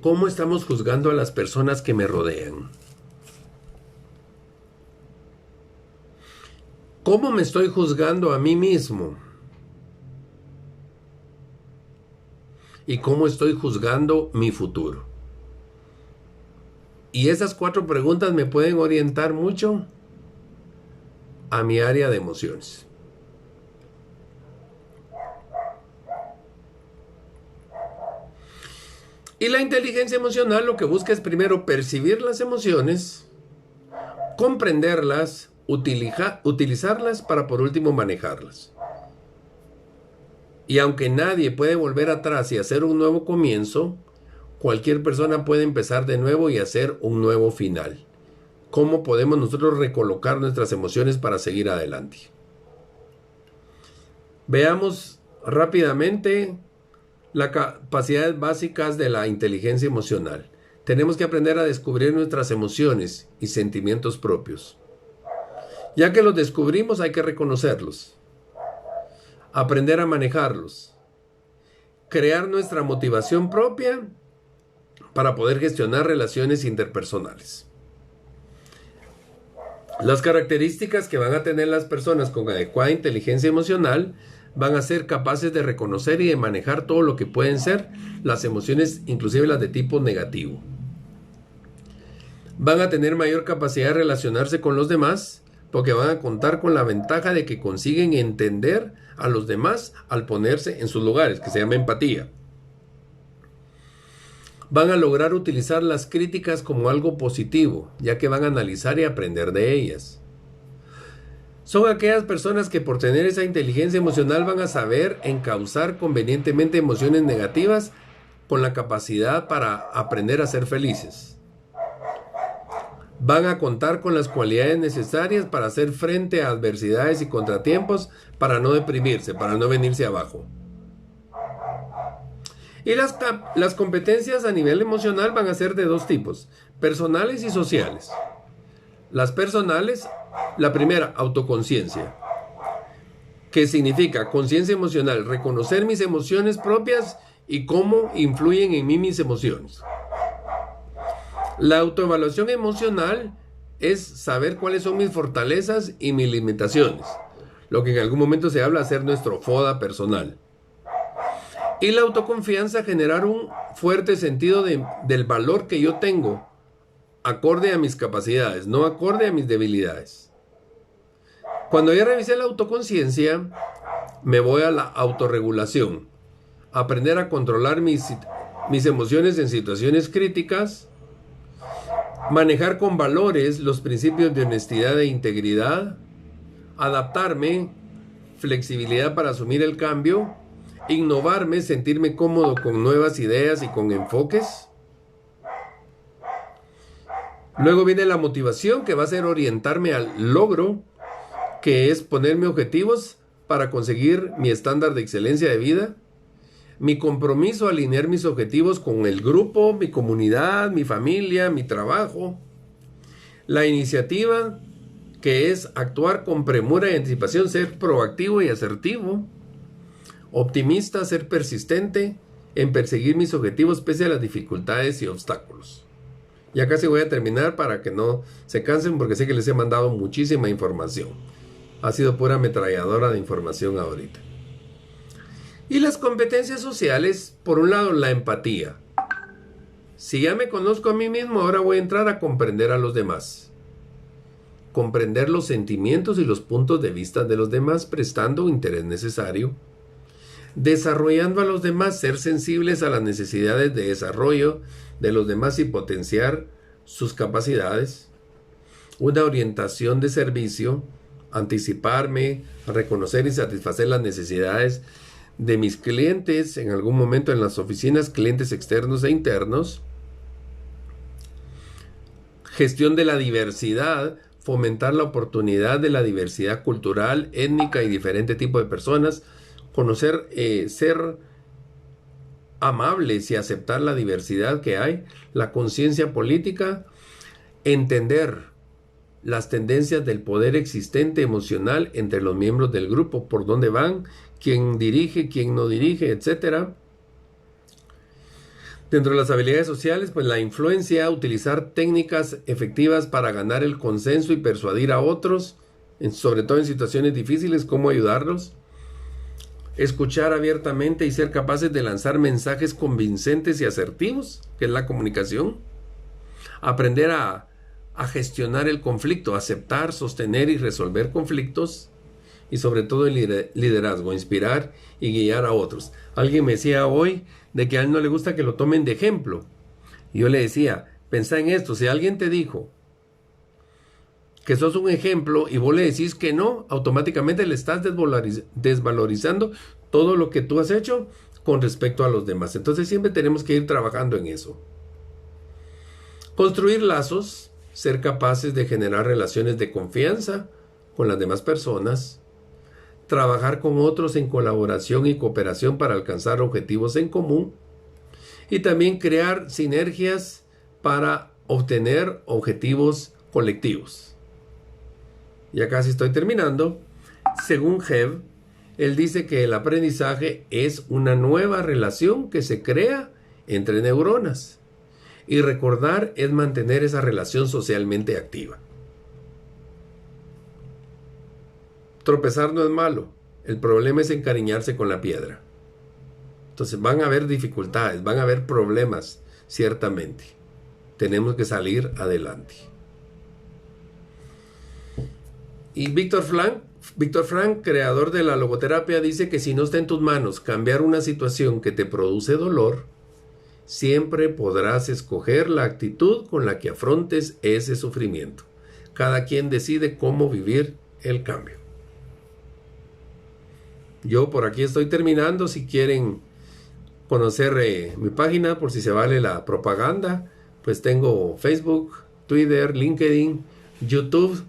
¿Cómo estamos juzgando a las personas que me rodean? ¿Cómo me estoy juzgando a mí mismo? ¿Y cómo estoy juzgando mi futuro? Y esas 4 preguntas me pueden orientar mucho a mi área de emociones. Y la inteligencia emocional lo que busca es primero percibir las emociones, comprenderlas, utilizarlas para por último manejarlas. Y aunque nadie puede volver atrás y hacer un nuevo comienzo, cualquier persona puede empezar de nuevo y hacer un nuevo final. ¿Cómo podemos nosotros recolocar nuestras emociones para seguir adelante? Veamos rápidamente las capacidades básicas de la inteligencia emocional. Tenemos que aprender a descubrir nuestras emociones y sentimientos propios. Ya que los descubrimos, hay que reconocerlos, aprender a manejarlos, crear nuestra motivación propia para poder gestionar relaciones interpersonales. Las características que van a tener las personas con adecuada inteligencia emocional van a ser capaces de reconocer y de manejar todo lo que pueden ser las emociones, inclusive las de tipo negativo. Van a tener mayor capacidad de relacionarse con los demás porque van a contar con la ventaja de que consiguen entender a los demás al ponerse en sus lugares, que se llama empatía. Van a lograr utilizar las críticas como algo positivo, ya que van a analizar y aprender de ellas. Son aquellas personas que por tener esa inteligencia emocional van a saber encauzar convenientemente emociones negativas con la capacidad para aprender a ser felices. Van a contar con las cualidades necesarias para hacer frente a adversidades y contratiempos, para no deprimirse, para no venirse abajo. Y las competencias a nivel emocional van a ser de dos tipos, personales y sociales. Las personales, la primera, autoconciencia, que significa conciencia emocional, reconocer mis emociones propias y cómo influyen en mí mis emociones. La autoevaluación emocional es saber cuáles son mis fortalezas y mis limitaciones, lo que en algún momento se habla de hacer nuestro FODA personal. Y la autoconfianza, generar un fuerte sentido del valor que yo tengo, acorde a mis capacidades, no acorde a mis debilidades. Cuando ya revisé la autoconciencia, me voy a la autorregulación. Aprender a controlar mis emociones en situaciones críticas, manejar con valores los principios de honestidad e integridad, adaptarme, flexibilidad para asumir el cambio, innovarme, sentirme cómodo con nuevas ideas y con enfoques. Luego viene la motivación, que va a ser orientarme al logro, que es ponerme objetivos para conseguir mi estándar de excelencia de vida. Mi compromiso, alinear mis objetivos con el grupo, mi comunidad, mi familia, mi trabajo. La iniciativa, que es actuar con premura y anticipación, ser proactivo y asertivo. Optimista, ser persistente en perseguir mis objetivos pese a las dificultades y obstáculos. Ya casi voy a terminar para que no se cansen, porque sé que les he mandado muchísima información. Ha sido pura ametralladora de información ahorita. Y las competencias sociales, por un lado, la empatía. Si ya me conozco a mí mismo, ahora voy a entrar a comprender a los demás. Comprender los sentimientos y los puntos de vista de los demás, prestando interés necesario. Desarrollando a los demás, ser sensibles a las necesidades de desarrollo de los demás y potenciar sus capacidades. Una orientación de servicio, anticiparme, reconocer y satisfacer las necesidades de mis clientes, en algún momento en las oficinas, clientes externos e internos. Gestión de la diversidad, fomentar la oportunidad de la diversidad cultural, étnica y diferente tipo de personas. Conocer, ser amables y aceptar la diversidad que hay. La conciencia política, entender las tendencias del poder existente emocional entre los miembros del grupo, por dónde van, quién dirige, quién no dirige, etc. Dentro de las habilidades sociales, pues la influencia, utilizar técnicas efectivas para ganar el consenso y persuadir a otros, sobre todo en situaciones difíciles, cómo ayudarlos. Escuchar abiertamente y ser capaces de lanzar mensajes convincentes y asertivos, que es la comunicación. Aprender a gestionar el conflicto, aceptar, sostener y resolver conflictos. y sobre todo el liderazgo, inspirar y guiar a otros. Alguien me decía hoy de que a él no le gusta que lo tomen de ejemplo. Y yo le decía, pensá en esto, si alguien te dijo que sos un ejemplo y vos le decís que no, automáticamente le estás desvalorizando todo lo que tú has hecho con respecto a los demás. Entonces siempre tenemos que ir trabajando en eso. Construir lazos, ser capaces de generar relaciones de confianza con las demás personas, trabajar con otros en colaboración y cooperación para alcanzar objetivos en común y también crear sinergias para obtener objetivos colectivos. Ya casi estoy terminando. Según Jebb, él dice que el aprendizaje es una nueva relación que se crea entre neuronas y recordar es mantener esa relación socialmente activa. Tropezar no es malo, el problema es encariñarse con la piedra. Entonces van a haber dificultades, van a haber problemas, ciertamente. Tenemos que salir adelante. Y Víctor Frank, creador de la logoterapia, dice que si no está en tus manos cambiar una situación que te produce dolor, siempre podrás escoger la actitud con la que afrontes ese sufrimiento. Cada quien decide cómo vivir el cambio. Yo por aquí estoy terminando. Si quieren conocer mi página, por si se vale la propaganda, pues tengo Facebook, Twitter, LinkedIn, YouTube.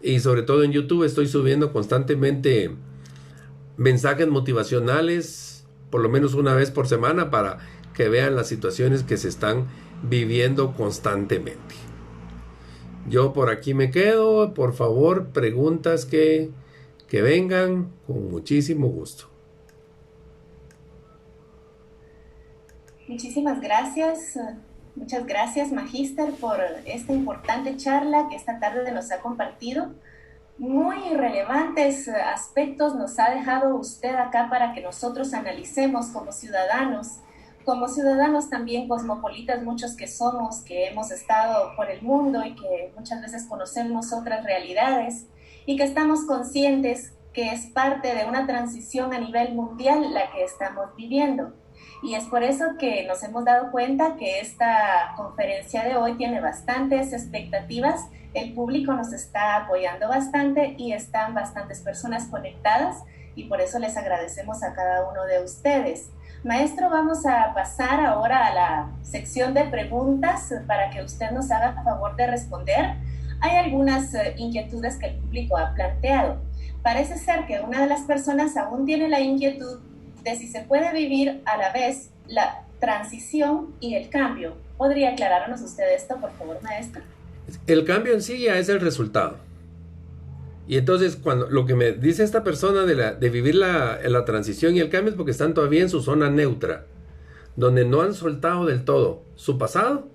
Y sobre todo en YouTube estoy subiendo constantemente mensajes motivacionales, por lo menos una vez por semana, para que vean las situaciones que se están viviendo constantemente. Yo por aquí me quedo. Por favor, preguntas que vengan, con muchísimo gusto. Muchísimas gracias. Muchas gracias, Magíster, por esta importante charla que esta tarde nos ha compartido. Muy relevantes aspectos nos ha dejado usted acá para que nosotros analicemos como ciudadanos también cosmopolitas, muchos que somos, que hemos estado por el mundo y que muchas veces conocemos otras realidades y que estamos conscientes que es parte de una transición a nivel mundial la que estamos viviendo. Y es por eso que nos hemos dado cuenta que esta conferencia de hoy tiene bastantes expectativas, el público nos está apoyando bastante y están bastantes personas conectadas y por eso les agradecemos a cada uno de ustedes. Maestro, vamos a pasar ahora a la sección de preguntas para que usted nos haga el favor de responder. Hay algunas inquietudes que el público ha planteado. Parece ser que una de las personas aún tiene la inquietud de si se puede vivir a la vez la transición y el cambio. ¿Podría aclararnos usted esto, por favor, maestro? El cambio en sí ya es el resultado. Y entonces, cuando lo que me dice esta persona de vivir la transición y el cambio es porque están todavía en su zona neutra, donde no han soltado del todo su pasado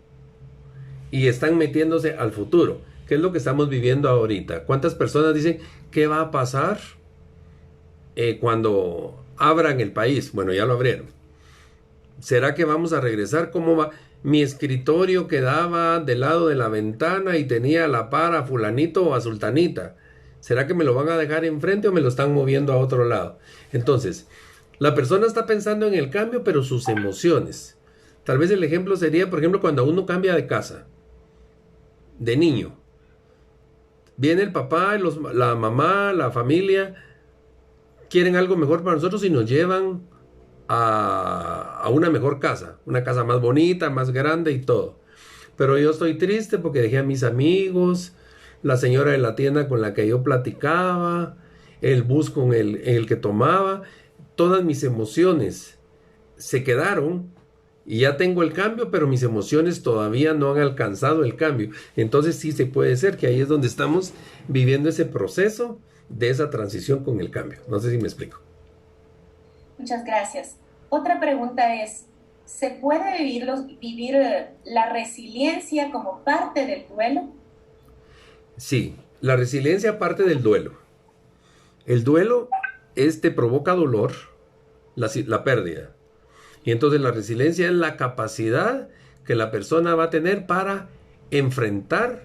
y están metiéndose al futuro, que es lo que estamos viviendo ahorita. ¿Cuántas personas dicen qué va a pasar cuando abran el país? Bueno, ya lo abrieron. ¿Será que vamos a regresar? ¿Cómo va? Mi escritorio quedaba del lado de la ventana y tenía a la par a fulanito o a sultanita. ¿Será que me lo van a dejar enfrente o me lo están moviendo a otro lado? Entonces, la persona está pensando en el cambio, pero sus emociones. Tal vez el ejemplo sería, por ejemplo, cuando uno cambia de casa, de niño. Viene el papá, la mamá, la familia, quieren algo mejor para nosotros y nos llevan a una mejor casa, una casa más bonita, más grande y todo. Pero yo estoy triste porque dejé a mis amigos, la señora de la tienda con la que yo platicaba, el bus con el que tomaba, todas mis emociones se quedaron y ya tengo el cambio, pero mis emociones todavía no han alcanzado el cambio. Entonces sí se puede ser que ahí es donde estamos viviendo ese proceso de esa transición con el cambio. No sé si me explico. Muchas gracias. Otra pregunta es, ¿se puede vivir la resiliencia como parte del duelo? Sí, la resiliencia parte del duelo. El duelo te provoca dolor, la pérdida. Y entonces la resiliencia es la capacidad que la persona va a tener para enfrentar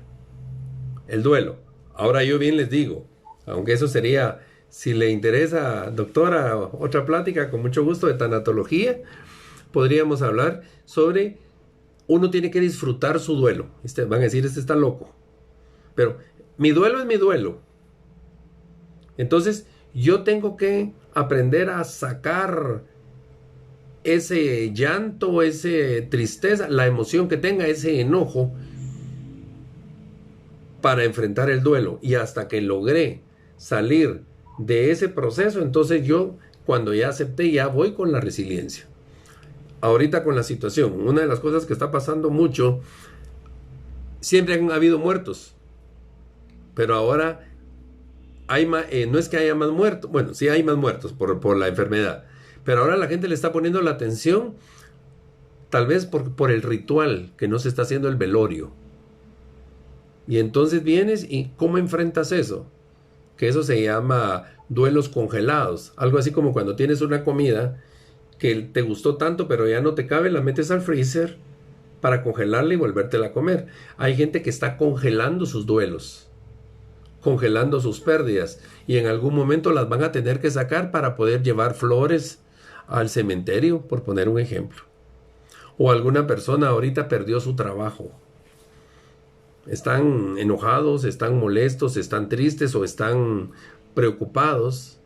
el duelo. Ahora yo bien les digo, aunque eso sería Si le interesa, doctora, otra plática, con mucho gusto, de tanatología, podríamos hablar sobre uno tiene que disfrutar su duelo. Van a decir, este está loco. Pero mi duelo es mi duelo. Entonces, yo tengo que aprender a sacar ese llanto, esa tristeza, la emoción que tenga, ese enojo, para enfrentar el duelo. Y hasta que logré salir de ese proceso, entonces yo, cuando ya acepté, ya voy con la resiliencia. Ahorita con la situación, una de las cosas que está pasando mucho, siempre han habido muertos, pero ahora hay no es que haya más muertos, bueno, sí hay más muertos por la enfermedad, pero ahora la gente le está poniendo la atención, tal vez por el ritual, que no se está haciendo el velorio. Y entonces vienes y ¿cómo enfrentas eso? Que eso se llama duelos congelados, algo así como cuando tienes una comida que te gustó tanto pero ya no te cabe, la metes al freezer para congelarla y volvértela a comer. Hay gente que está congelando sus duelos, congelando sus pérdidas, y en algún momento las van a tener que sacar para poder llevar flores al cementerio, por poner un ejemplo. O alguna persona ahorita perdió su trabajo. Están enojados, están molestos, están tristes o están preocupados,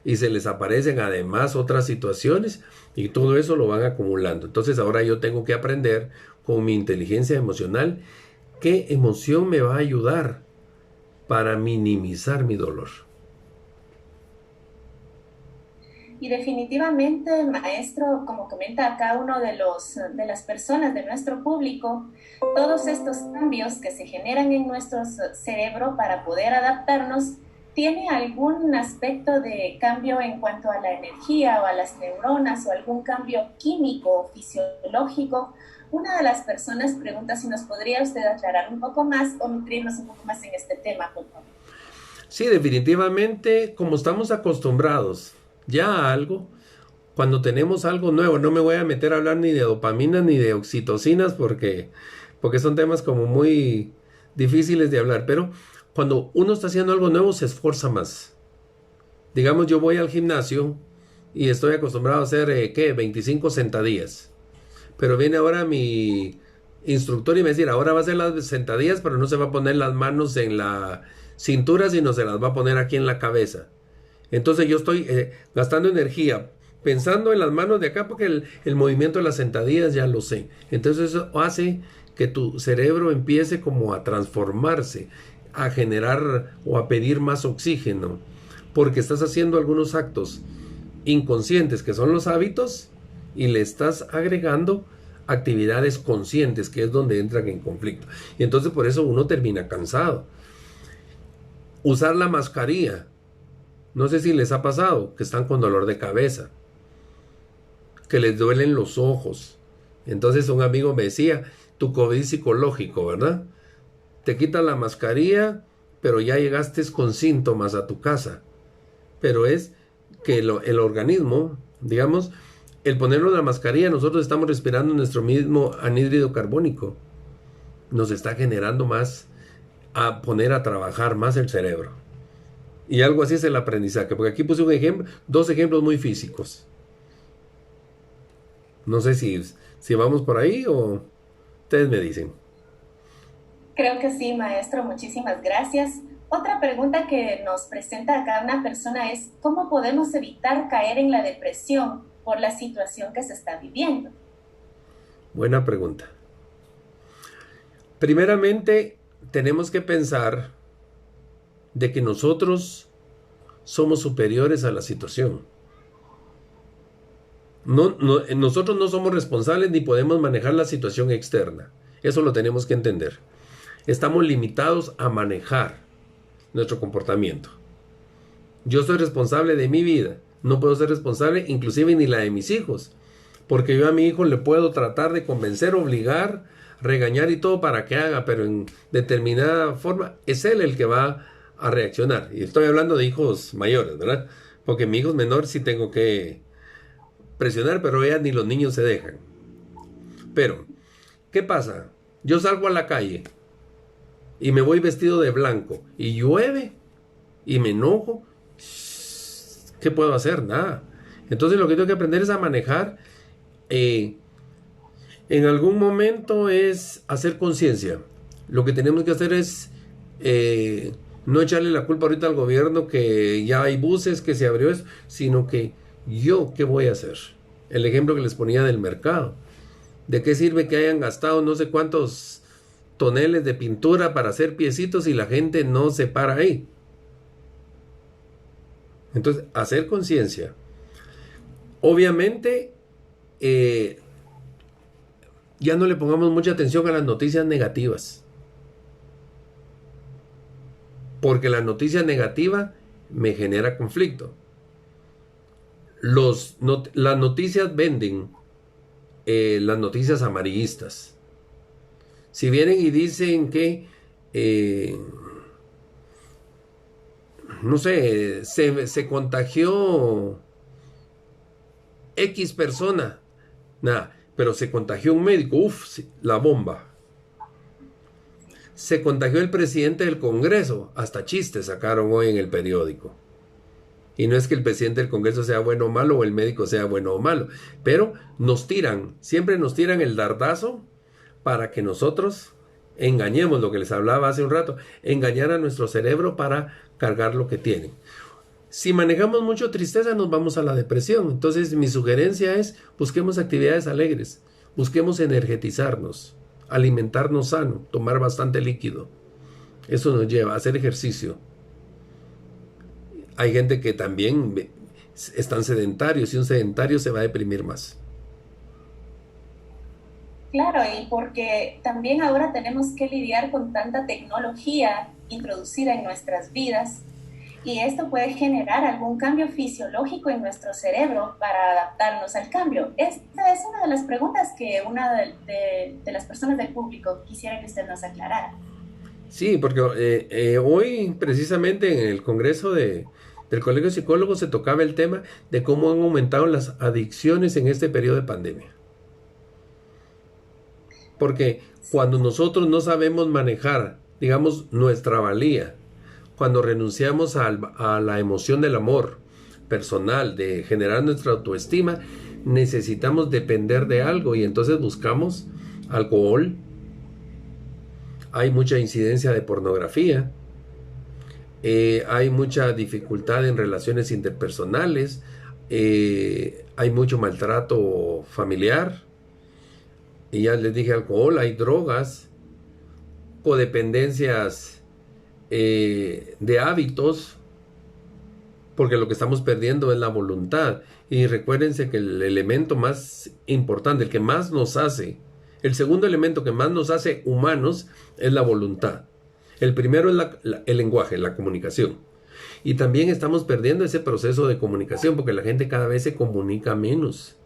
y se les aparecen además otras situaciones, y todo eso lo van acumulando. Entonces ahora yo tengo que aprender con mi inteligencia emocional qué emoción me va a ayudar para minimizar mi dolor. Y definitivamente, maestro, como comenta acá uno de las personas de nuestro público, todos estos cambios que se generan en nuestro cerebro para poder adaptarnos, ¿tiene algún aspecto de cambio en cuanto a la energía o a las neuronas o algún cambio químico o fisiológico? Una de las personas pregunta si nos podría usted aclarar un poco más o nutrirnos un poco más en este tema, por favor. Sí, definitivamente, como estamos acostumbrados ya a algo, cuando tenemos algo nuevo, no me voy a meter a hablar ni de dopamina ni de oxitocinas porque son temas como muy difíciles de hablar, pero cuando uno está haciendo algo nuevo se esfuerza más. Digamos, yo voy al gimnasio y estoy acostumbrado a hacer, 25 sentadillas. Pero viene ahora mi instructor y me dice, ahora va a hacer las sentadillas, pero no se va a poner las manos en la cintura, sino se las va a poner aquí en la cabeza. Entonces yo estoy gastando energía pensando en las manos de acá, porque el movimiento de las sentadillas ya lo sé. Entonces eso hace que tu cerebro empiece como a transformarse, a generar o a pedir más oxígeno, porque estás haciendo algunos actos inconscientes que son los hábitos y le estás agregando actividades conscientes, que es donde entran en conflicto. Y entonces por eso uno termina cansado. Usar la mascarilla, no sé si les ha pasado que están con dolor de cabeza, que les duelen los ojos. Entonces un amigo me decía, tu COVID psicológico, ¿verdad? Te quitas la mascarilla, pero ya llegaste con síntomas a tu casa. Pero es que el organismo, digamos, el ponerlo en la mascarilla, nosotros estamos respirando nuestro mismo anhídrido carbónico. Nos está generando más, a poner a trabajar más el cerebro. Y algo así es el aprendizaje, porque aquí puse un ejemplo, dos ejemplos muy físicos. No sé si vamos por ahí o ustedes me dicen. Creo que sí, maestro, muchísimas gracias. Otra pregunta que nos presenta acá una persona es, ¿cómo podemos evitar caer en la depresión por la situación que se está viviendo? Buena pregunta. Primeramente, tenemos que pensar de que nosotros somos superiores a la situación. Nosotros no somos responsables ni podemos manejar la situación externa. Eso lo tenemos que entender. Estamos limitados a manejar nuestro comportamiento. Yo soy responsable de mi vida. No puedo ser responsable inclusive ni la de mis hijos. Porque yo a mi hijo le puedo tratar de convencer, obligar, regañar y todo para que haga, pero en determinada forma es él el que va a reaccionar. Y estoy hablando de hijos mayores, ¿verdad? Porque mi hijo menor sí tengo que presionar, pero ya ni los niños se dejan. Pero, ¿qué pasa? Yo salgo a la calle y me voy vestido de blanco y llueve y me enojo ¿Qué puedo hacer? Nada. Entonces lo que tengo que aprender es a manejar. En algún momento es hacer conciencia. Lo que tenemos que hacer es no echarle la culpa ahorita al gobierno que ya hay buses, que se abrió eso, sino que yo, ¿qué voy a hacer? El ejemplo que les ponía del mercado. ¿De qué sirve que hayan gastado no sé cuántos toneles de pintura para hacer piecitos y la gente no se para ahí? Entonces, hacer conciencia. Obviamente, ya no le pongamos mucha atención a las noticias negativas. Porque la noticia negativa me genera conflicto. Las noticias venden las noticias amarillistas. Si vienen y dicen que, no sé, se contagió X persona, nada, pero se contagió un médico, uff, la bomba. Se contagió el presidente del Congreso, hasta chistes sacaron hoy en el periódico. Y no es que el presidente del Congreso sea bueno o malo, o el médico sea bueno o malo, pero nos tiran, siempre nos tiran el dardazo para que nosotros engañemos, lo que les hablaba hace un rato, engañar a nuestro cerebro para cargar lo que tienen. Si manejamos mucho tristeza, nos vamos a la depresión. Entonces, mi sugerencia es, busquemos actividades alegres, busquemos energetizarnos, alimentarnos sano, tomar bastante líquido. Eso nos lleva a hacer ejercicio. Hay gente que también están sedentarios y un sedentario se va a deprimir más. Claro, y porque también ahora tenemos que lidiar con tanta tecnología introducida en nuestras vidas y esto puede generar algún cambio fisiológico en nuestro cerebro para adaptarnos al cambio. Esta es una de las preguntas que una de las personas del público quisiera que usted nos aclarara. Sí, porque hoy precisamente en el Congreso del Colegio de Psicólogos se tocaba el tema de cómo han aumentado las adicciones en este periodo de pandemia. Porque cuando nosotros no sabemos manejar, digamos, nuestra valía, cuando renunciamos a la emoción del amor personal, de generar nuestra autoestima, necesitamos depender de algo y entonces buscamos alcohol. Hay mucha incidencia de pornografía, hay mucha dificultad en relaciones interpersonales, hay mucho maltrato familiar. Y ya les dije alcohol, hay drogas, codependencias de hábitos, porque lo que estamos perdiendo es la voluntad. Y recuérdense que el elemento más importante, el que más nos hace, el segundo elemento que más nos hace humanos es la voluntad. El primero es el lenguaje, la comunicación. Y también estamos perdiendo ese proceso de comunicación porque la gente cada vez se comunica menos.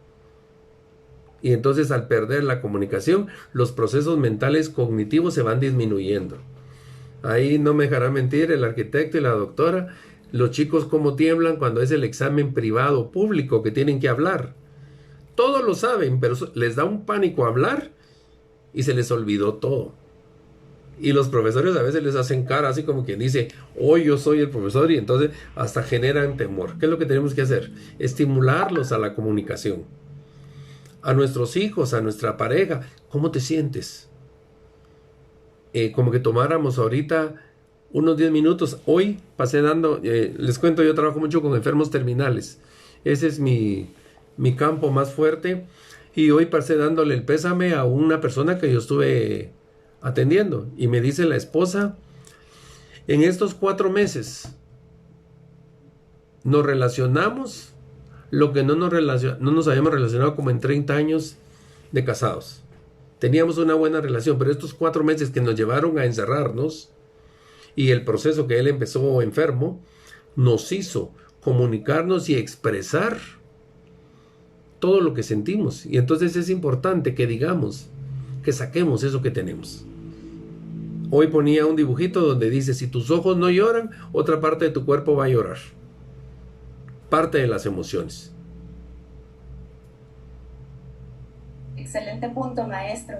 Y entonces al perder la comunicación, los procesos mentales cognitivos se van disminuyendo. Ahí no me dejará mentir el arquitecto y la doctora, los chicos cómo tiemblan cuando es el examen privado público que tienen que hablar. Todos lo saben, pero les da un pánico hablar y se les olvidó todo. Y los profesores a veces les hacen cara así como quien dice, hoy yo soy el profesor, y entonces hasta generan temor. ¿Qué es lo que tenemos que hacer? Estimularlos a la comunicación. A nuestros hijos, a nuestra pareja, ¿cómo te sientes? Como que tomáramos ahorita unos 10 minutos. Hoy pasé dando, les cuento, yo trabajo mucho con enfermos terminales. Ese es mi campo más fuerte. Y hoy pasé dándole el pésame a una persona que yo estuve atendiendo. Y me dice la esposa, en estos 4 meses nos relacionamos lo que no nos habíamos relacionado como en 30 años de casados. Teníamos una buena relación, pero estos 4 meses que nos llevaron a encerrarnos y el proceso que él empezó enfermo, nos hizo comunicarnos y expresar todo lo que sentimos. Y entonces es importante que digamos, que saquemos eso que tenemos. Hoy ponía un dibujito donde dice, si tus ojos no lloran, otra parte de tu cuerpo va a llorar. Parte de las emociones. Excelente punto, maestro.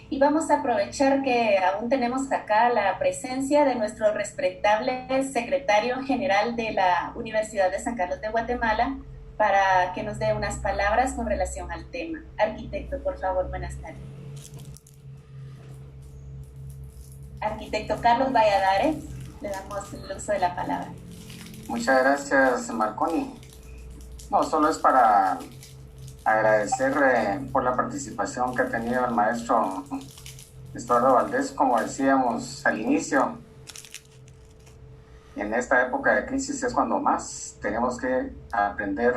Y vamos a aprovechar que aún tenemos acá la presencia de nuestro respetable secretario general de la Universidad de San Carlos de Guatemala para que nos dé unas palabras con relación al tema. Arquitecto, por favor, buenas tardes. Arquitecto Carlos Valladares, le damos el uso de la palabra. Muchas gracias, Marconi. No, solo es para agradecer por la participación que ha tenido el maestro Estuardo Valdés. Como decíamos al inicio, en esta época de crisis es cuando más tenemos que aprender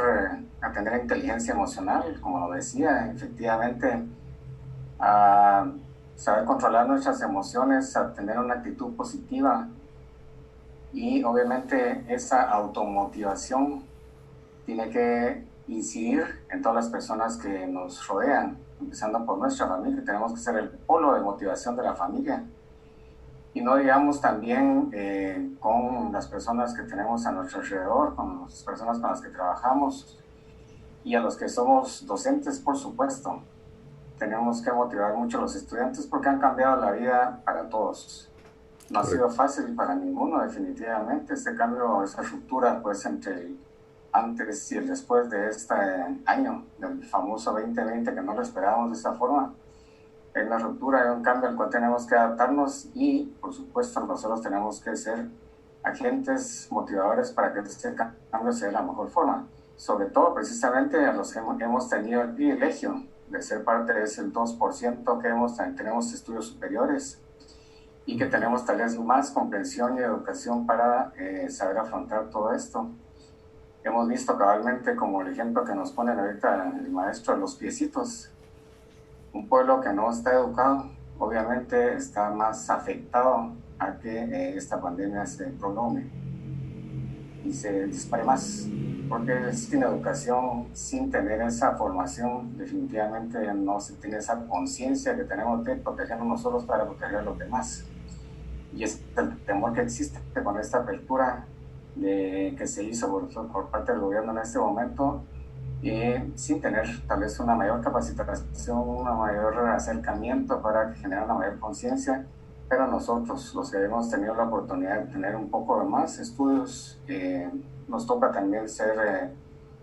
a tener inteligencia emocional, como lo decía, efectivamente, a saber controlar nuestras emociones, a tener una actitud positiva y obviamente esa automotivación tiene que incidir en todas las personas que nos rodean, empezando por nuestra familia. Tenemos que ser el polo de motivación de la familia. Y no digamos también con las personas que tenemos a nuestro alrededor, con las personas con las que trabajamos y a los que somos docentes, por supuesto. Tenemos que motivar mucho a los estudiantes porque han cambiado la vida para todos. No ha sido fácil para ninguno, definitivamente. Este cambio, esa ruptura, pues, entre el antes y el después de este año, del famoso 2020, que no lo esperábamos de esa forma, es una ruptura, es un cambio al cual tenemos que adaptarnos y, por supuesto, nosotros tenemos que ser agentes motivadores para que este cambio sea de la mejor forma. Sobre todo, precisamente, a los que hemos tenido el privilegio de ser parte de ese 2% que tenemos estudios superiores y que tenemos tal vez más comprensión y educación para saber afrontar todo esto. Hemos visto cabalmente, como el ejemplo que nos ponen ahorita el maestro, los piecitos. Un pueblo que no está educado, obviamente está más afectado a que esta pandemia se prolongue y se dispare más, porque sin educación, sin tener esa formación, definitivamente no se tiene esa conciencia que tenemos de protegernos nosotros para proteger a los demás. Y es el temor que existe con esta apertura que se hizo por parte del gobierno en este momento, sin tener tal vez una mayor capacitación, un mayor acercamiento para generar una mayor conciencia. Pero nosotros, los que hemos tenido la oportunidad de tener un poco de más estudios, nos toca también ser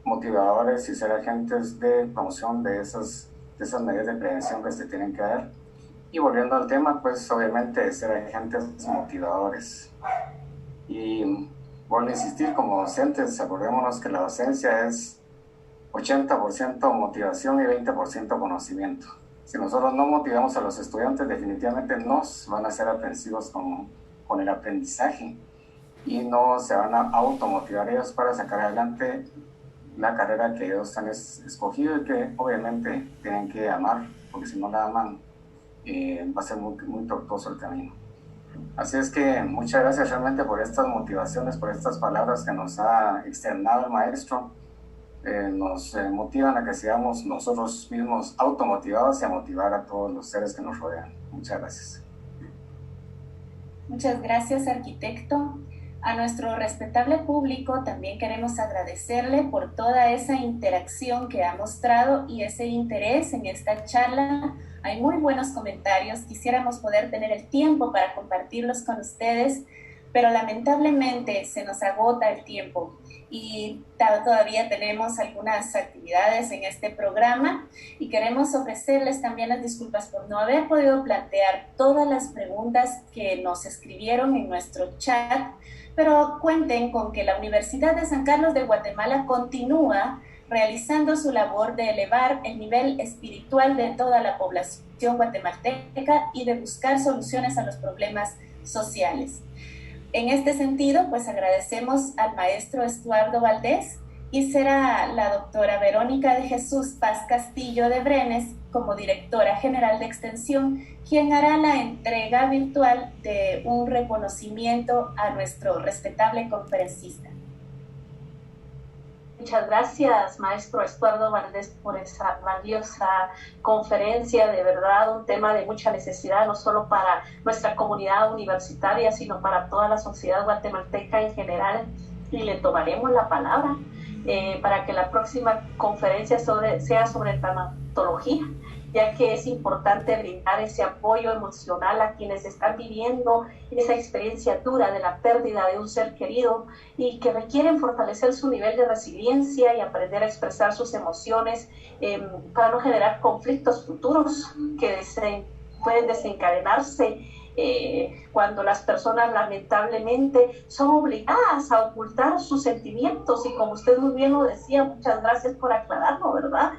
motivadores y ser agentes de promoción de esas medidas de prevención que se tienen que dar. Y volviendo al tema, pues obviamente ser agentes motivadores. Y vuelvo a insistir, como docentes, acordémonos que la docencia es 80% motivación y 20% conocimiento. Si nosotros no motivamos a los estudiantes, definitivamente nos van a ser aprensivos con el aprendizaje y no se van a automotivar ellos para sacar adelante la carrera que ellos han escogido y que obviamente tienen que amar, porque si no la aman va a ser muy, muy tortuoso el camino. Así es que muchas gracias realmente por estas motivaciones, por estas palabras que nos ha externado el maestro. Nos motivan a que seamos nosotros mismos automotivados y a motivar a todos los seres que nos rodean. Muchas gracias. Muchas gracias, arquitecto. A nuestro respetable público también queremos agradecerle por toda esa interacción que ha mostrado y ese interés en esta charla. Hay muy buenos comentarios, quisiéramos poder tener el tiempo para compartirlos con ustedes, pero lamentablemente se nos agota el tiempo y todavía tenemos algunas actividades en este programa y queremos ofrecerles también las disculpas por no haber podido plantear todas las preguntas que nos escribieron en nuestro chat, pero cuenten con que la Universidad de San Carlos de Guatemala continúa realizando su labor de elevar el nivel espiritual de toda la población guatemalteca y de buscar soluciones a los problemas sociales. En este sentido, pues agradecemos al maestro Estuardo Valdés y será la doctora Verónica de Jesús Paz Castillo de Brenes, como directora general de Extensión, quien hará la entrega virtual de un reconocimiento a nuestro respetable conferencista. Muchas gracias, maestro Estuardo Valdés, por esa valiosa conferencia. De verdad, un tema de mucha necesidad, no solo para nuestra comunidad universitaria, sino para toda la sociedad guatemalteca en general. Y le tomaremos la palabra para que la próxima conferencia sea sobre tanatología, ya que es importante brindar ese apoyo emocional a quienes están viviendo esa experiencia dura de la pérdida de un ser querido y que requieren fortalecer su nivel de resiliencia y aprender a expresar sus emociones para no generar conflictos futuros que pueden desencadenarse cuando las personas lamentablemente son obligadas a ocultar sus sentimientos. Y como usted muy bien lo decía, muchas gracias por aclararlo, ¿verdad?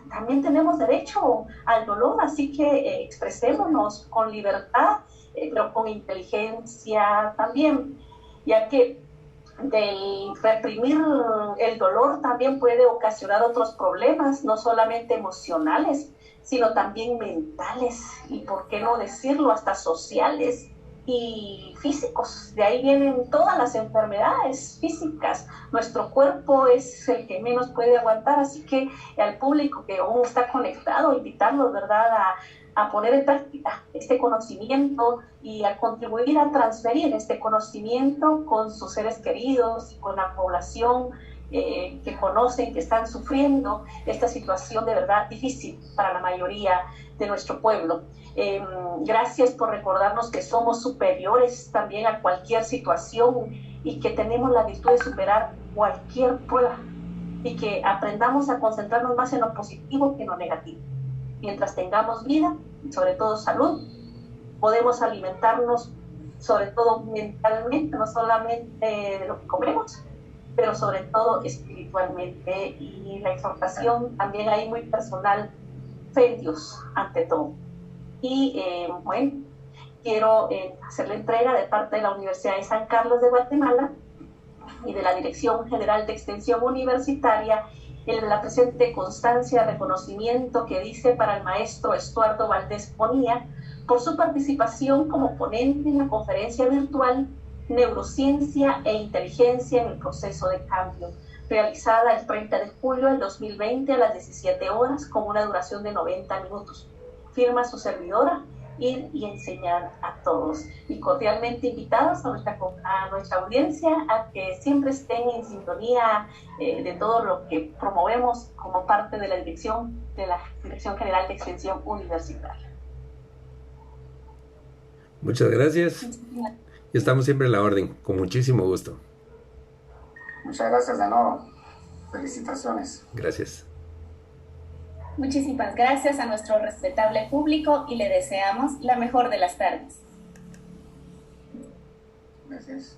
También tenemos derecho al dolor, así que expresémonos con libertad, pero con inteligencia también, ya que del reprimir el dolor también puede ocasionar otros problemas, no solamente emocionales, sino también mentales y, por qué no decirlo, hasta sociales y físicos. De ahí vienen todas las enfermedades físicas. Nuestro cuerpo es el que menos puede aguantar, así que al público que aún está conectado, invitarlos, ¿verdad?, a poner en práctica este conocimiento y a contribuir a transferir este conocimiento con sus seres queridos y con la población que conocen, que están sufriendo esta situación de verdad difícil para la mayoría de nuestro pueblo. Gracias por recordarnos que somos superiores también a cualquier situación y que tenemos la virtud de superar cualquier prueba y que aprendamos a concentrarnos más en lo positivo que en lo negativo. Mientras tengamos vida y sobre todo salud, podemos alimentarnos sobre todo mentalmente, no solamente de lo que comemos, pero sobre todo espiritualmente. Y la exhortación también ahí muy personal, fe en Dios ante todo. Y bueno, quiero hacer la entrega de parte de la Universidad de San Carlos de Guatemala y de la Dirección General de Extensión Universitaria en la presente constancia de reconocimiento que dice para el maestro Estuardo Valdés Bonilla por su participación como ponente en la conferencia virtual Neurociencia e Inteligencia en el Proceso de Cambio, realizada el 30 de julio del 2020 a las 17 horas con una duración de 90 minutos. Firma su servidora, Ir y Enseñar a Todos. Y cordialmente invitados a nuestra audiencia a que siempre estén en sintonía de todo lo que promovemos como parte de la Dirección General de Extensión Universitaria. Muchas gracias. Y estamos siempre a la orden, con muchísimo gusto. Muchas gracias de nuevo. Felicitaciones. Gracias. Muchísimas gracias a nuestro respetable público y le deseamos la mejor de las tardes. Gracias.